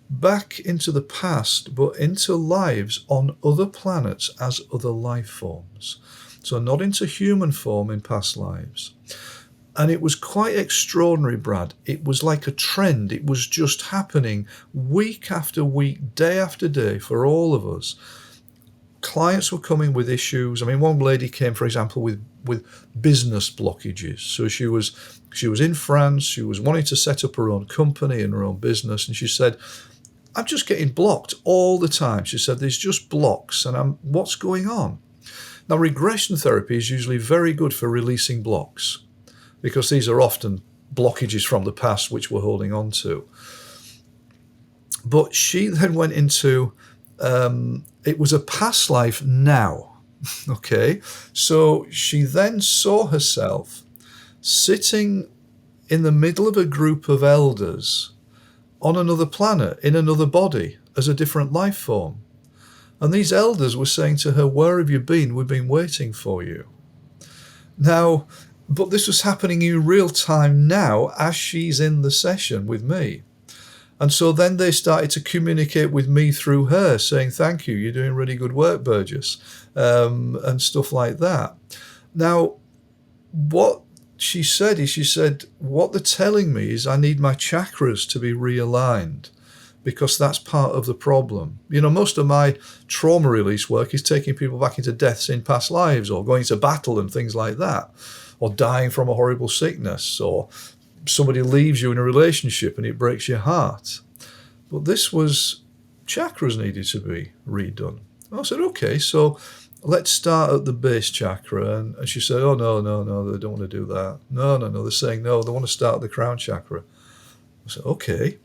back into the past, but into lives on other planets as other life forms. So not into human form in past lives. And it was quite extraordinary, Brad. It was like a trend. It was just happening week after week, day after day for all of us. Clients were coming with issues. I mean, one lady came, for example, with business blockages. So she was in France. She was wanting to set up her own company and her own business. And she said, I'm just getting blocked all the time. She said, there's just blocks, and what's going on? Now, regression therapy is usually very good for releasing blocks, because these are often blockages from the past which we're holding on to. But she then went into, it was a past life now. Okay, so she then saw herself sitting in the middle of a group of elders on another planet, in another body, as a different life form. And these elders were saying to her, where have you been? We've been waiting for you. Now, but this was happening in real time now as she's in the session with me. And so then they started to communicate with me through her, saying, thank you, you're doing really good work, Burgess, and stuff like that. Now, what she said is, what they're telling me is I need my chakras to be realigned, because that's part of the problem. You know, most of my trauma release work is taking people back into deaths in past lives, or going to battle and things like that, or dying from a horrible sickness, or somebody leaves you in a relationship and it breaks your heart. But this was, chakras needed to be redone. I said, okay, so let's start at the base chakra. And she said, oh, no, they don't want to do that. No, they're saying no, they want to start at the crown chakra. I said, okay.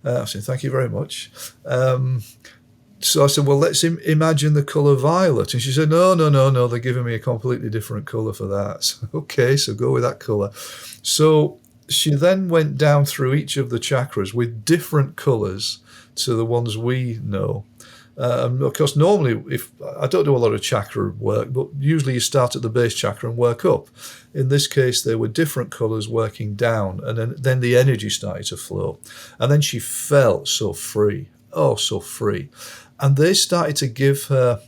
I said, thank you very much. So I said, well, let's imagine the colour violet. And she said, no, they're giving me a completely different colour for that. So, okay, so go with that colour. So she then went down through each of the chakras with different colours to the ones we know. Of course, normally, if I don't do a lot of chakra work, but usually you start at the base chakra and work up. In this case, there were different colours working down, and then the energy started to flow. And then she felt so free. Oh, so free. And they started to give her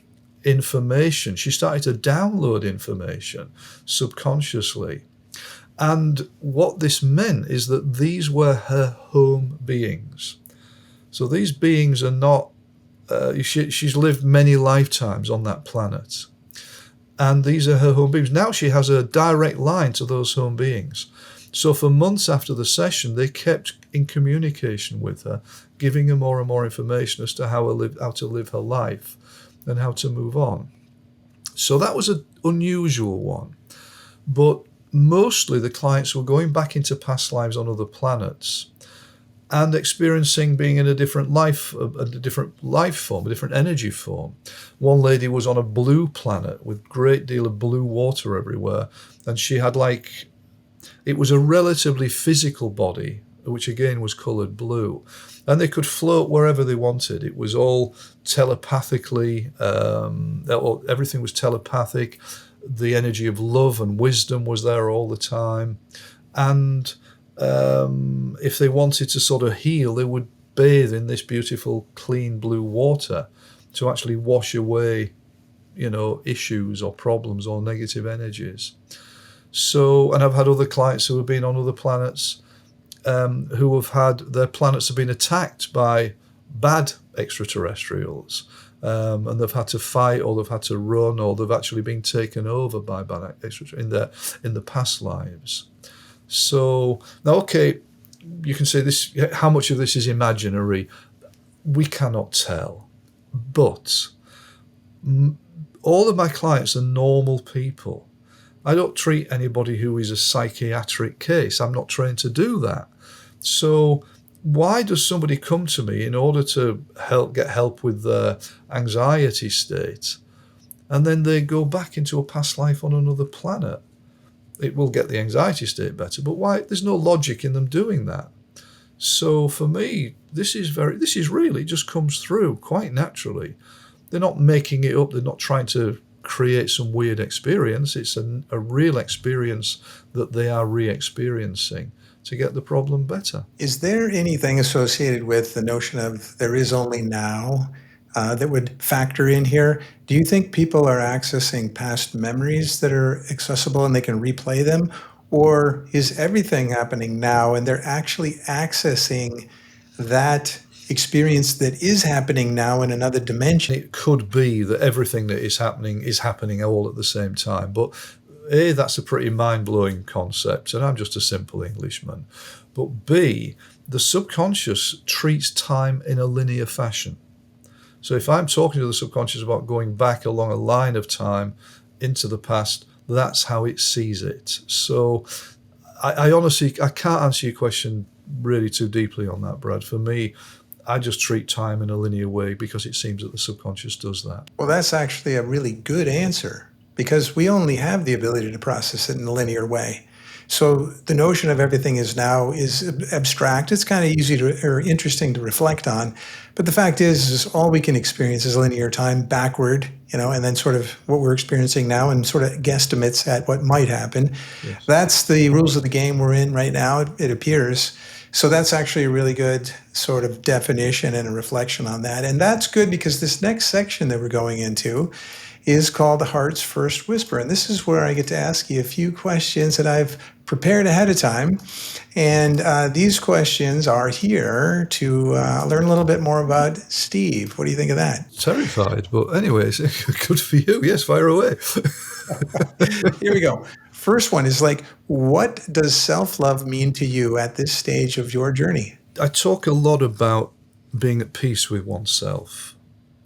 information. She started to download information subconsciously. And what this meant is that these were her home beings. So these beings are not, she's lived many lifetimes on that planet. And these are her home beings. Now she has a direct line to those home beings. So for months after the session, they kept in communication with her, giving her more and more information as to how to live her life and how to move on. So that was an unusual one. But mostly the clients were going back into past lives on other planets and experiencing being in a different life form, a different energy form. One lady was on a blue planet with a great deal of blue water everywhere, and she had it was a relatively physical body, which again was coloured blue, and they could float wherever they wanted. It was all telepathically, everything was telepathic. The energy of love and wisdom was there all the time. And if they wanted to sort of heal, they would bathe in this beautiful, clean blue water to actually wash away, issues or problems or negative energies. So, and I've had other clients who have been on other planets who have had their planets have been attacked by bad extraterrestrials. And they've had to fight, or they've had to run, or they've actually been taken over by bad extraterrestrials in the past lives. So now, okay, you can say this. How much of this is imaginary? We cannot tell, but all of my clients are normal people. I don't treat anybody who is a psychiatric case. I'm not trained to do that. So why does somebody come to me in order to get help with their anxiety state, and then they go back into a past life on another planet? It will get the anxiety state better, but why? There's no logic in them doing that. So for me, this is really just comes through quite naturally. They're not making it up. They're not trying to create some weird experience. It's a real experience that they are re-experiencing to get the problem better. Is there anything associated with the notion of there is only now that would factor in here? Do you think people are accessing past memories that are accessible and they can replay them? Or is everything happening now and they're actually accessing that experience that is happening now in another dimension? It could be that everything that is happening all at the same time. But A, that's a pretty mind-blowing concept, and I'm just a simple Englishman. But B, the subconscious treats time in a linear fashion. So if I'm talking to the subconscious about going back along a line of time into the past, that's how it sees it. So I honestly, I can't answer your question really too deeply on that, Brad. For me, I just treat time in a linear way because it seems that the subconscious does that. Well, that's actually a really good answer because we only have the ability to process it in a linear way. So the notion of everything is now is abstract. It's kind of easy or interesting to reflect on. But the fact is all we can experience is linear time backward, and then sort of what we're experiencing now and sort of guesstimates at what might happen. Yes. That's the rules of the game we're in right now, it appears. So that's actually a really good sort of definition and a reflection on that. And that's good because this next section that we're going into is called The Heart's First Whisper. And this is where I get to ask you a few questions that I've prepared ahead of time. And these questions are here to learn a little bit more about Steve. What do you think of that? Terrified, but anyways, good for you. Yes, fire away. Here we go. First one is what does self-love mean to you at this stage of your journey? I talk a lot about being at peace with oneself,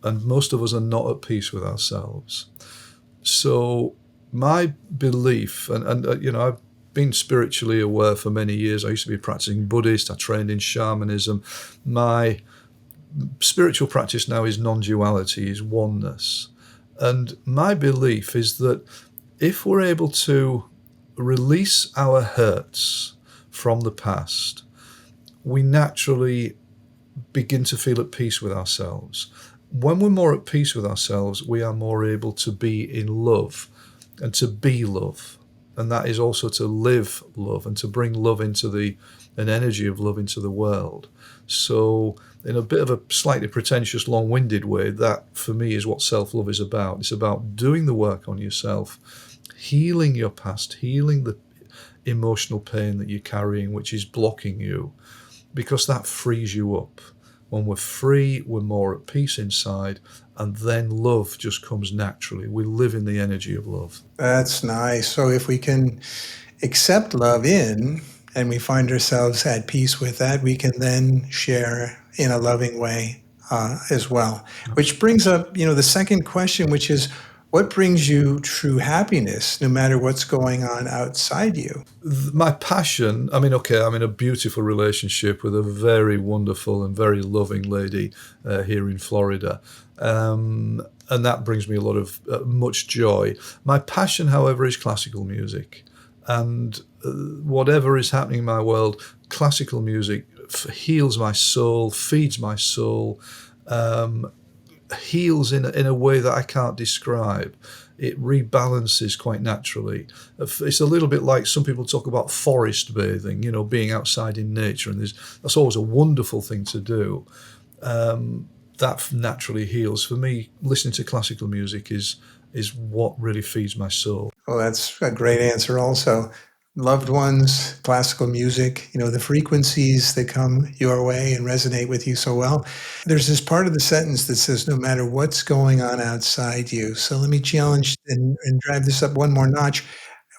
and most of us are not at peace with ourselves. So my belief, and I've been spiritually aware for many years. I used to be a practicing Buddhist. I trained in shamanism. My spiritual practice now is non-duality, is oneness. And my belief is that if we're able to release our hurts from the past, we naturally begin to feel at peace with ourselves. When we're more at peace with ourselves, we are more able to be in love and to be love. And that is also to live love and to bring love into an energy of love into the world. So in a bit of a slightly pretentious, long-winded way, that for me is what self-love is about. It's about doing the work on yourself, healing your past, healing the emotional pain that you're carrying, which is blocking you, because that frees you up. When we're free, we're more at peace inside, and then love just comes naturally. We live in the energy of love. That's nice. So if we can accept love in, and we find ourselves at peace with that, we can then share in a loving way as well. Which brings up, the second question, which is, what brings you true happiness, no matter what's going on outside you? My passion, I'm in a beautiful relationship with a very wonderful and very loving lady here in Florida. And that brings me a lot of much joy. My passion, however, is classical music. And whatever is happening in my world, classical music heals my soul, feeds my soul, heals in a way that I can't describe. It rebalances quite naturally. It's a little bit like some people talk about forest bathing, being outside in nature, and that's always a wonderful thing to do. That naturally heals. For me, listening to classical music is what really feeds my soul. Well, that's a great answer also. Loved ones, classical music, the frequencies that come your way and resonate with you so well. There's this part of the sentence that says, no matter what's going on outside you. So let me challenge and drive this up one more notch.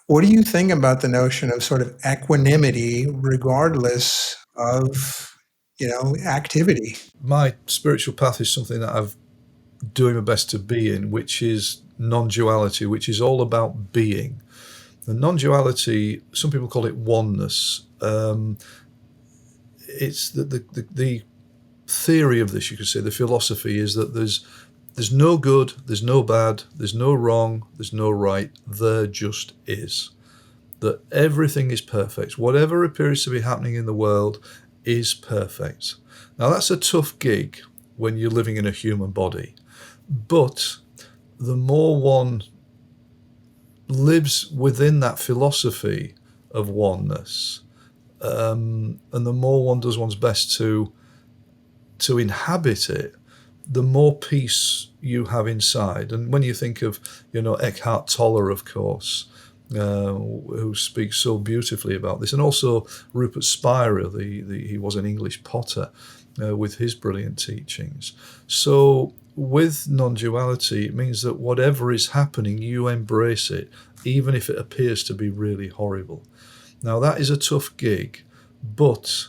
What do you think about the notion of sort of equanimity regardless of, activity? My spiritual path is something that I've doing my best to be in, which is non-duality, which is all about being. The non-duality, some people call it oneness. It's the theory of this, you could say, the philosophy is that there's no good, there's no bad, there's no wrong, there's no right, there just is. That everything is perfect. Whatever appears to be happening in the world is perfect. Now that's a tough gig when you're living in a human body, but the more one lives within that philosophy of oneness, and the more one does one's best to inhabit it, the more peace you have inside. And when you think of, Eckhart Tolle, of course, who speaks so beautifully about this, and also Rupert Spira, he was an English potter, with his brilliant teachings. So with non-duality, it means that whatever is happening, you embrace it, even if it appears to be really horrible. Now that is a tough gig, but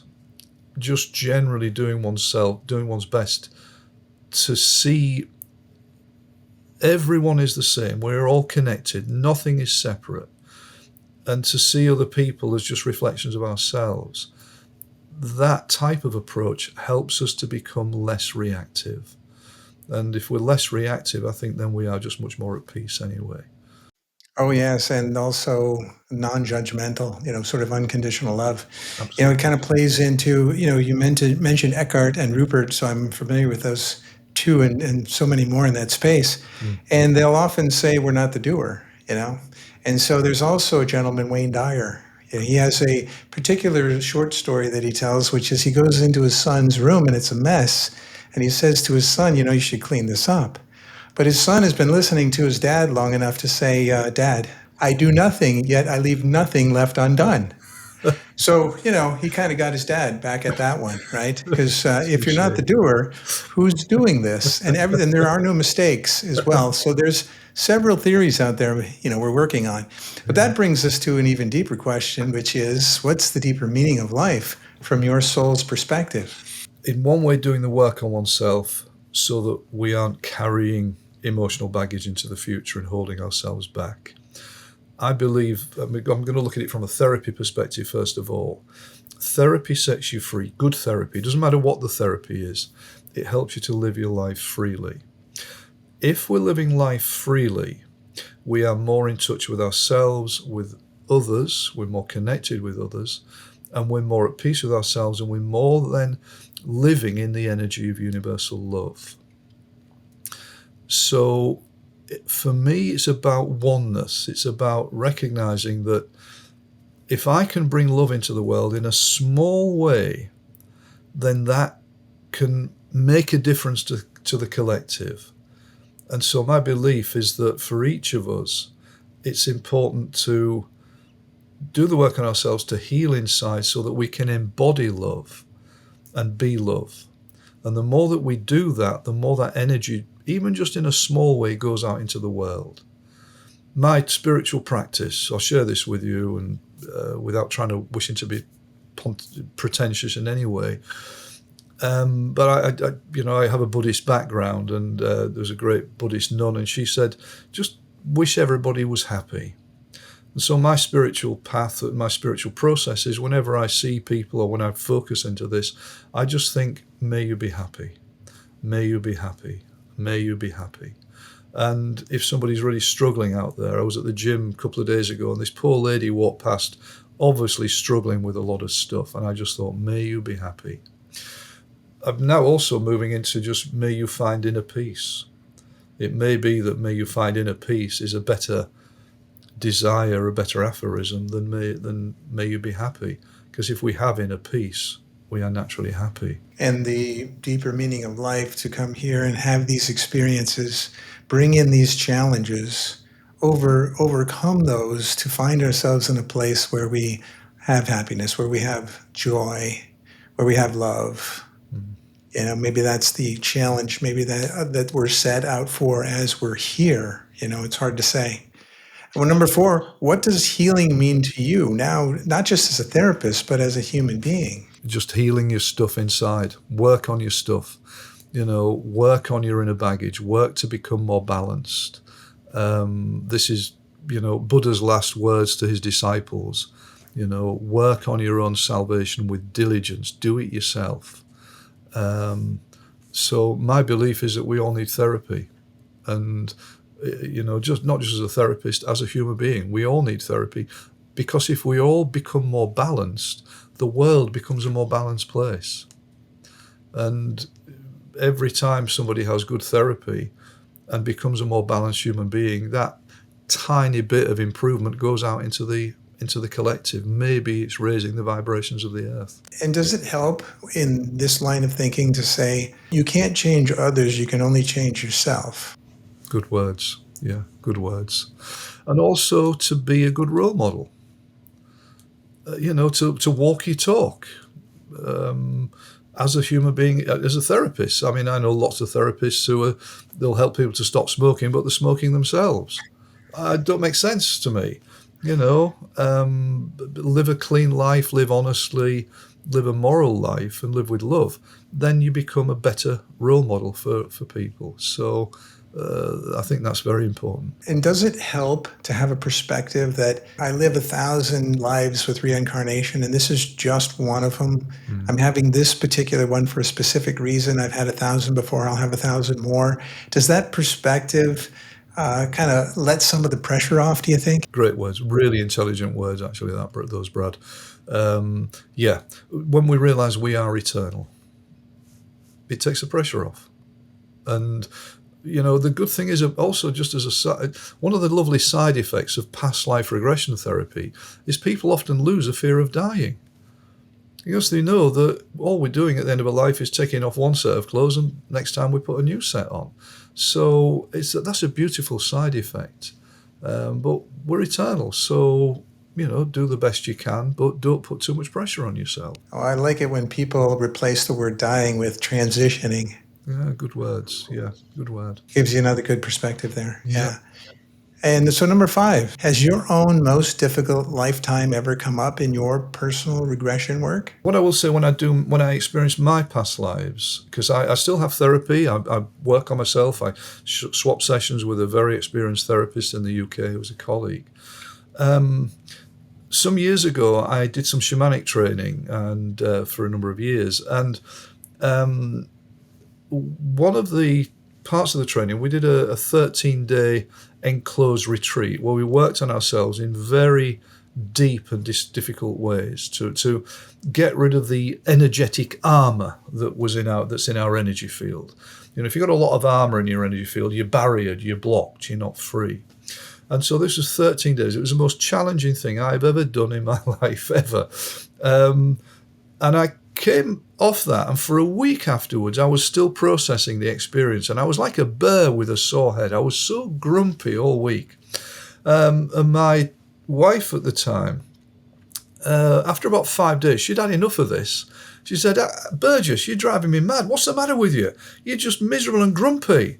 just generally doing one's best to see everyone is the same. We're all connected. Nothing is separate. And to see other people as just reflections of ourselves. That type of approach helps us to become less reactive. And if we're less reactive, I think then we are just much more at peace anyway. Oh, yes. And also non-judgmental, sort of unconditional love. Absolutely. It kind of plays into, you mentioned Eckhart and Rupert, so I'm familiar with those two and so many more in that space. And they'll often say we're not the doer, And so there's also a gentleman, Wayne Dyer. He has a particular short story that he tells, which is he goes into his son's room and it's a mess. And he says to his son, you should clean this up. But his son has been listening to his dad long enough to say, Dad, I do nothing, yet I leave nothing left undone. So, he kind of got his dad back at that one, right? Because if you're not the doer, who's doing this? And there are no mistakes as well. So there's several theories out there, we're working on. But that brings us to an even deeper question, which is, what's the deeper meaning of life from your soul's perspective? In one way, doing the work on oneself so that we aren't carrying emotional baggage into the future and holding ourselves back. I believe, I'm going to look at it from a therapy perspective first of all. Therapy sets you free. Good therapy. It doesn't matter what the therapy is. It helps you to live your life freely. If we're living life freely, we are more in touch with ourselves, with others, we're more connected with others, and we're more at peace with ourselves, and we're more then living in the energy of universal love. So for me, it's about oneness. It's about recognizing that if I can bring love into the world in a small way, then that can make a difference to the collective. And so my belief is that for each of us, it's important to do the work on ourselves to heal inside so that we can embody love and be love. And the more that we do that, the more that energy, even just in a small way, goes out into the world. My spiritual practice, I'll share this with you, and without wishing to be pretentious in any way. But I have a Buddhist background, and there's a great Buddhist nun, and she said, just wish everybody was happy. And so my spiritual path, my spiritual process is whenever I see people or when I focus into this, I just think, may you be happy. May you be happy. May you be happy. And if somebody's really struggling out there, I was at the gym a couple of days ago and this poor lady walked past, obviously struggling with a lot of stuff. And I just thought, may you be happy. I'm now also moving into just may you find inner peace. It may be that may you find inner peace is a better desire, a better aphorism than may you be happy. Because if we have inner peace, we are naturally happy. And the deeper meaning of life, to come here and have these experiences, bring in these challenges, overcome those, to find ourselves in a place where we have happiness, where we have joy, where we have love. Maybe that's the challenge, maybe that we're set out for as we're here. It's hard to say. Well, number 4, what does healing mean to you now, not just as a therapist, but as a human being? Just healing your stuff inside. Work on your stuff. Work on your inner baggage. Work to become more balanced. This is, Buddha's last words to his disciples. Work on your own salvation with diligence. Do it yourself. So my belief is that we all need therapy. And, just not just as a therapist, as a human being, we all need therapy. Because if we all become more balanced, the world becomes a more balanced place. And every time somebody has good therapy and becomes a more balanced human being, that tiny bit of improvement goes out into the collective. Maybe it's raising the vibrations of the earth. And does it help in this line of thinking to say, you can't change others, you can only change yourself? Good words. Yeah, good words. And also to be a good role model. To walk your talk. As a human being, as a therapist. I mean, I know lots of therapists they'll help people to stop smoking, but they're smoking themselves. It don't make sense to me. Live a clean life, live honestly, live a moral life, and live with love. Then you become a better role model for people. So I think that's very important. And does it help to have a perspective that I live 1,000 lives with reincarnation, and this is just one of them? I'm having this particular one for a specific reason. I've had 1,000 before, I'll have 1,000 more. Does that perspective kind of let some of the pressure off, do you think? Great words, really intelligent words, actually, those, Brad. Yeah, when we realize we are eternal, it takes the pressure off. And the good thing is also, just as one of the lovely side effects of past life regression therapy is people often lose a fear of dying. Because they know that all we're doing at the end of a life is taking off one set of clothes and next time we put a new set on. So that's a beautiful side effect. But we're eternal, so do the best you can, but don't put too much pressure on yourself. Oh, I like it when people replace the word dying with transitioning. Yeah, good words. Yeah, good word. Gives you another good perspective there. Yeah. And so number 5, has your own most difficult lifetime ever come up in your personal regression work? What I will say when I experience my past lives, because I still have therapy, I work on myself, I swap sessions with a very experienced therapist in the UK who was a colleague. Some years ago, I did some shamanic training and for a number of years, and one of the parts of the training, we did a 13-day enclosed retreat where we worked on ourselves in very deep and difficult ways to get rid of the energetic armor that's in our energy field. If you've got a lot of armor in your energy field, you're barriered, you're blocked, you're not free. And so this was 13 days. It was the most challenging thing I've ever done in my life, ever. And I came off that, and for a week afterwards, I was still processing the experience, and I was like a bear with a sore head. I was so grumpy all week. And my wife at the time, after about 5 days, she'd had enough of this. She said, Burgess, you're driving me mad. What's the matter with you? You're just miserable and grumpy.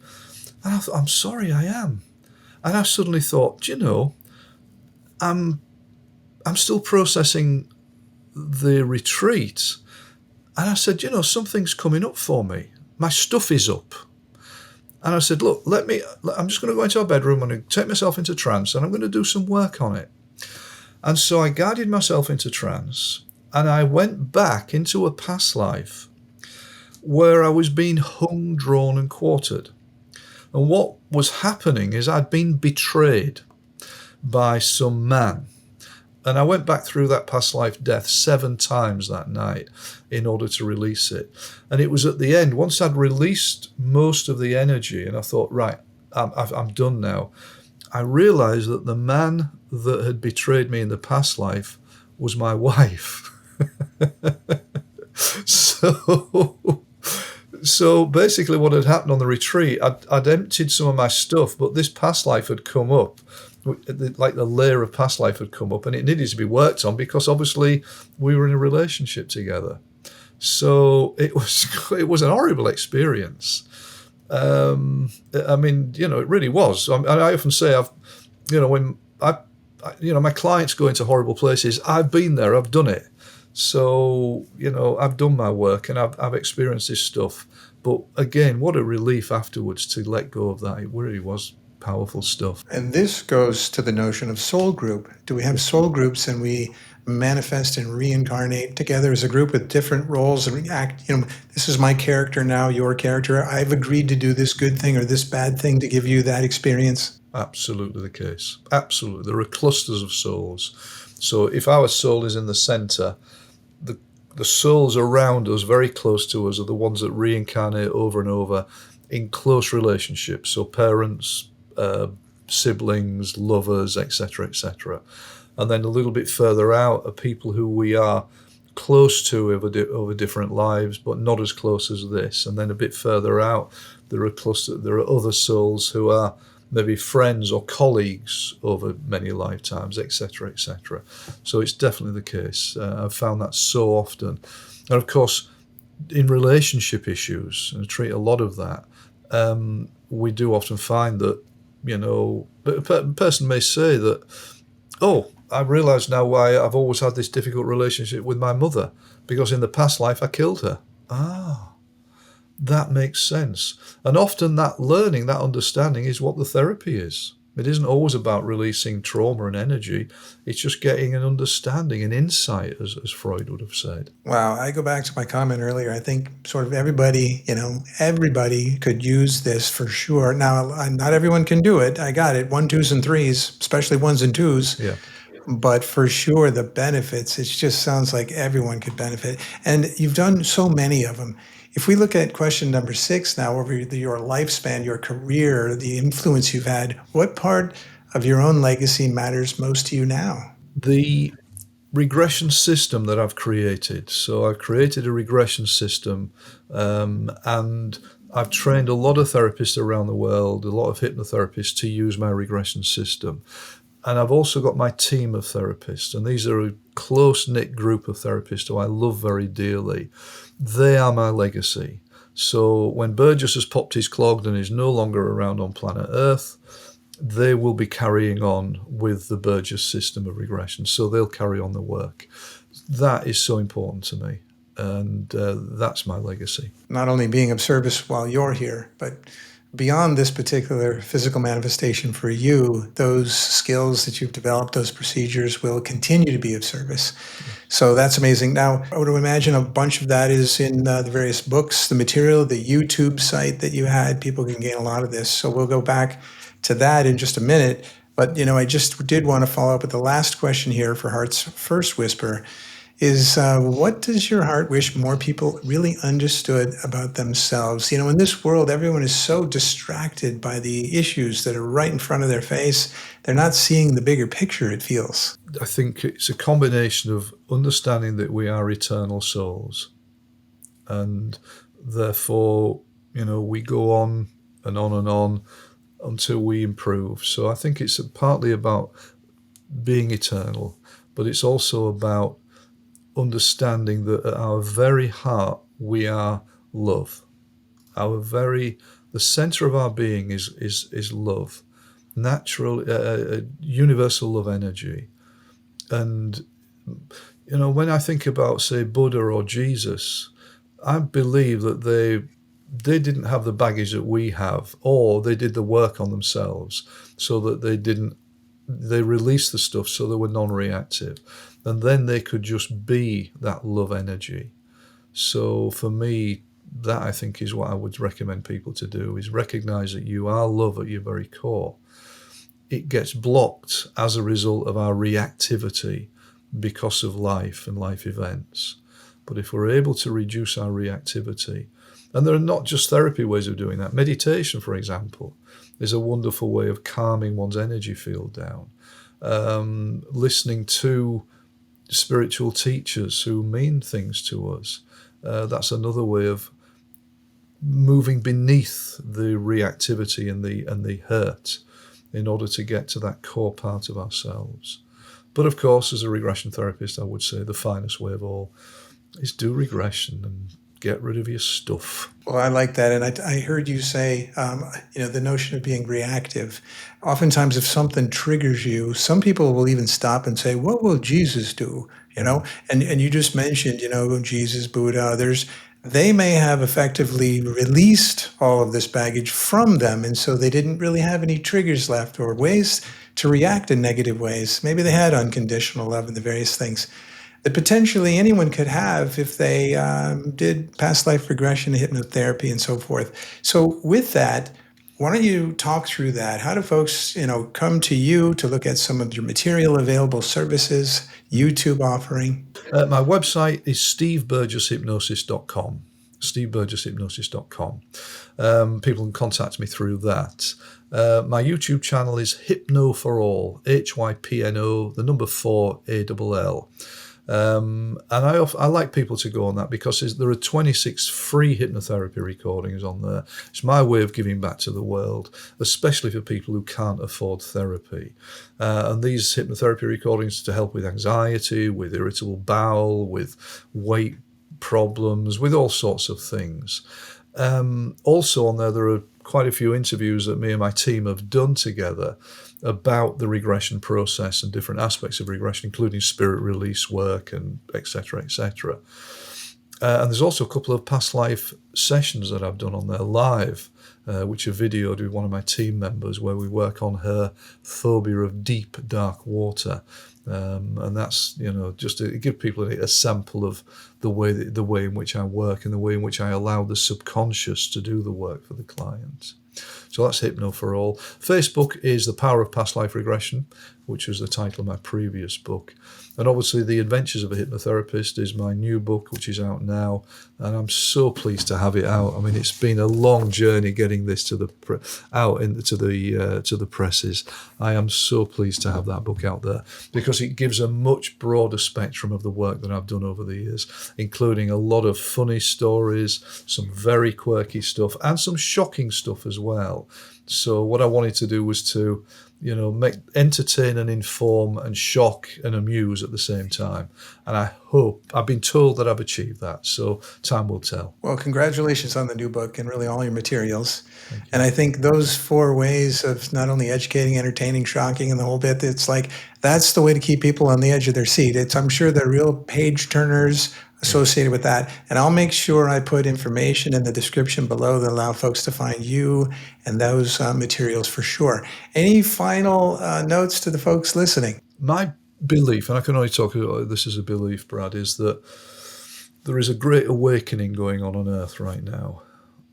And I thought, I'm sorry, I am. And I suddenly thought, I'm still processing the retreat. And I said, something's coming up for me. My stuff is up. And I said, look, I'm just going to go into our bedroom, I'm going to take myself into trance, and I'm going to do some work on it. And so I guided myself into trance, and I went back into a past life where I was being hung, drawn, and quartered. And what was happening is I'd been betrayed by some man. And I went back through that past life death 7 times that night in order to release it. And it was at the end, once I'd released most of the energy, and I thought, right, I'm done now, I realized that the man that had betrayed me in the past life was my wife. So basically what had happened on the retreat, I'd emptied some of my stuff, but this past life had come up. Like the layer of past life had come up, and it needed to be worked on because obviously we were in a relationship together. So it was an horrible experience. I mean, it really was. I often say, when my clients go into horrible places, I've been there, I've done it. So, I've done my work and I've experienced this stuff. But again, what a relief afterwards to let go of that. It really was powerful stuff. And this goes to the notion of soul group. Do we have soul groups and we manifest and reincarnate together as a group with different roles and react? This is my character now, your character. I've agreed to do this good thing or this bad thing to give you that experience. Absolutely the case. Absolutely. There are clusters of souls. So if our soul is in the center, the souls around us, very close to us, are the ones that reincarnate over and over in close relationships. So parents, siblings, lovers, etc., etc. And then a little bit further out are people who we are close to over different lives, but not as close as this. And then a bit further out, there are other souls who are maybe friends or colleagues over many lifetimes, etc., etc. So it's definitely the case. I've found that so often. And of course, in relationship issues, and I treat a lot of that, we do often find that, a person may say that, oh, I realise now why I've always had this difficult relationship with my mother, because in the past life I killed her. That makes sense. And often that learning, that understanding is what the therapy is. It isn't always about releasing trauma and energy. It's just getting an understanding, an insight, as Freud would have said. Wow. I go back to my comment earlier. I think sort of everybody could use this for sure. Now, not everyone can do it. I got it. 1s, 2s, and 3s, especially 1s and 2s. Yeah. But for sure, the benefits, it just sounds like everyone could benefit. And you've done so many of them. If we look at question number 6 now, over your lifespan, your career, the influence you've had, what part of your own legacy matters most to you now? The regression system that I've created. So I've created a regression system, and I've trained a lot of therapists around the world, a lot of hypnotherapists, to use my regression system. And I've also got my team of therapists, and these are a close-knit group of therapists who I love very dearly. They are my legacy. So when Burgess has popped his clog and is no longer around on planet Earth, they will be carrying on with the Burgess system of regression. So they'll carry on the work. That is so important to me, and that's my legacy. Not only being of service while you're here, but beyond this particular physical manifestation for you, those skills that you've developed, those procedures will continue to be of service. So that's amazing. Now, I would imagine a bunch of that is in the various books, the material, the YouTube site that you had. People can gain a lot of this. So we'll go back to that in just a minute. But, I just did want to follow up with the last question here for Heart's First Whisper. Is what does your heart wish more people really understood about themselves? In this world, everyone is so distracted by the issues that are right in front of their face. They're not seeing the bigger picture, it feels. I think it's a combination of understanding that we are eternal souls. And therefore, we go on and on and on until we improve. So I think it's partly about being eternal, but it's also about understanding that at our very heart we are love. The center of our being is love, natural, universal love energy. And when I think about, say, Buddha or Jesus, I believe that they didn't have the baggage that we have, or they did the work on themselves so that they released the stuff so they were non-reactive. And then they could just be that love energy. So for me, that I think is what I would recommend people to do, is recognize that you are love at your very core. It gets blocked as a result of our reactivity because of life and life events. But if we're able to reduce our reactivity, and there are not just therapy ways of doing that. Meditation, for example, is a wonderful way of calming one's energy field down. Listening to spiritual teachers who mean things to us, that's another way of moving beneath the reactivity and the hurt in order to get to that core part of ourselves. But of course, as a regression therapist, I would say the finest way of all is do regression and get rid of your stuff. Well, I like that. And I heard you say, the notion of being reactive. Oftentimes, if something triggers you, some people will even stop and say, what will Jesus do? And you just mentioned, Jesus, Buddha, others. they may have effectively released all of this baggage from them. And so they didn't really have any triggers left or ways to react in negative ways. Maybe they had unconditional love and the various things that potentially anyone could have if they did past life regression, hypnotherapy, and so forth. So with that, why don't you talk through that? How do folks, come to you to look at some of your material, available services, YouTube offering? My website is steveburgesshypnosis.com. steveburgesshypnosis.com. People can contact me through that. My YouTube channel is Hypno for All, HYPNO, the number 4 ALL. And I like people to go on that because there are 26 free hypnotherapy recordings on there. It's my way of giving back to the world, especially for people who can't afford therapy. And these hypnotherapy recordings to help with anxiety, with irritable bowel, with weight problems, with all sorts of things. Also on there are quite a few interviews that me and my team have done together about the regression process and different aspects of regression, including spirit release work and et cetera, et cetera. And there's also a couple of past life sessions that I've done on there live, which are videoed with one of my team members, where we work on her phobia of deep, dark water. And that's, just to give people a sample of the way in which I work and the way in which I allow the subconscious to do the work for the client. So that's Hypno for All. Facebook is The Power of Past Life Regression, which was the title of my previous book. And obviously The Adventures of a Hypnotherapist is my new book, which is out now. And I'm so pleased to have it out. I mean, it's been a long journey getting this to the presses. I am so pleased to have that book out there because it gives a much broader spectrum of the work that I've done over the years, including a lot of funny stories, some very quirky stuff, and some shocking stuff as well. So what I wanted to do was to, entertain and inform and shock and amuse at the same time. And I've been told that I've achieved that. So time will tell. Well, congratulations on the new book and really all your materials. And I think those 4 ways of not only educating, entertaining, shocking, and the whole bit, it's like, that's the way to keep people on the edge of their seat. I'm sure they're real page turners associated with that. And I'll make sure I put information in the description below that allow folks to find you and those materials for sure. Any final notes to the folks listening? My belief, and I can only talk about this as a belief, Brad, is that there is a great awakening going on Earth right now.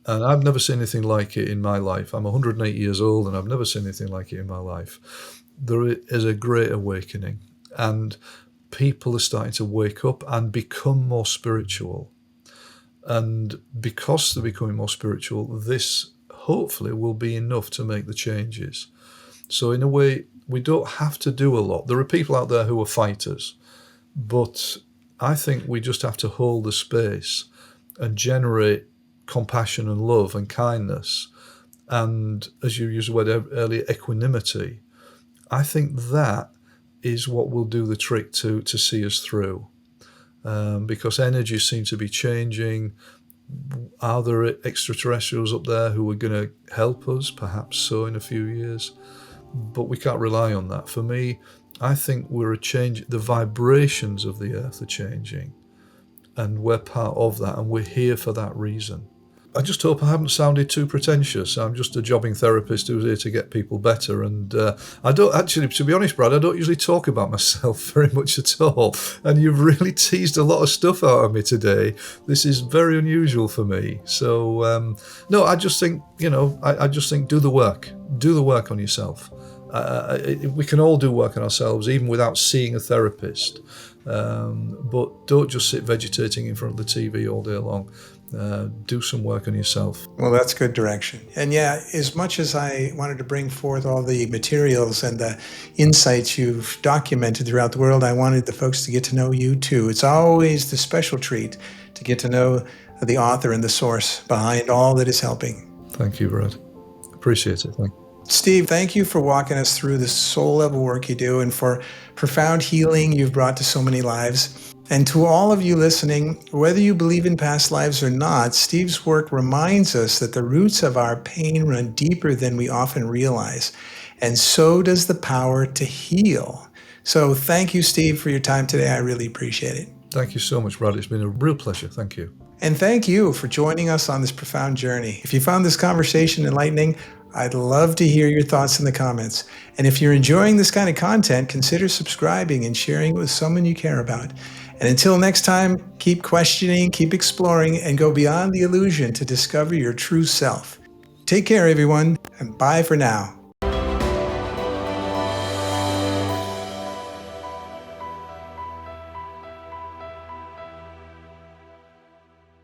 And I've never seen anything like it in my life. I'm 108 years old and I've never seen anything like it in my life. There is a great awakening. And people are starting to wake up and become more spiritual. And because they're becoming more spiritual, this hopefully will be enough to make the changes. So in a way, we don't have to do a lot. There are people out there who are fighters, but I think we just have to hold the space and generate compassion and love and kindness. And as you used the word earlier, equanimity. I think that is what will do the trick to see us through, because energies seem to be changing. Are there extraterrestrials up there who are going to help us? Perhaps so in a few years, but we can't rely on that. For me, I think the vibrations of the earth are changing, and we're part of that, and we're here for that reason. I just hope I haven't sounded too pretentious. I'm just a jobbing therapist who's here to get people better. And I don't actually, to be honest, Brad, I don't usually talk about myself very much at all. And you've really teased a lot of stuff out of me today. This is very unusual for me. So, no, I just think, I just think do the work. Do the work on yourself. We can all do work on ourselves, even without seeing a therapist. But don't just sit vegetating in front of the TV all day long. Do some work on yourself. Well, that's good direction. And yeah, as much as I wanted to bring forth all the materials and the insights you've documented throughout the world, I wanted the folks to get to know you too. It's always the special treat to get to know the author and the source behind all that is helping. Thank you, Brad. Appreciate it. Thank you. Steve, thank you for walking us through the soul level work you do and for profound healing you've brought to so many lives. And to all of you listening, whether you believe in past lives or not, Steve's work reminds us that the roots of our pain run deeper than we often realize. And so does the power to heal. So thank you, Steve, for your time today. I really appreciate it. Thank you so much, Brad. It's been a real pleasure. Thank you. And thank you for joining us on this profound journey. If you found this conversation enlightening, I'd love to hear your thoughts in the comments. And if you're enjoying this kind of content, consider subscribing and sharing it with someone you care about. And until next time, keep questioning, keep exploring, and go beyond the illusion to discover your true self. Take care, everyone, and bye for now.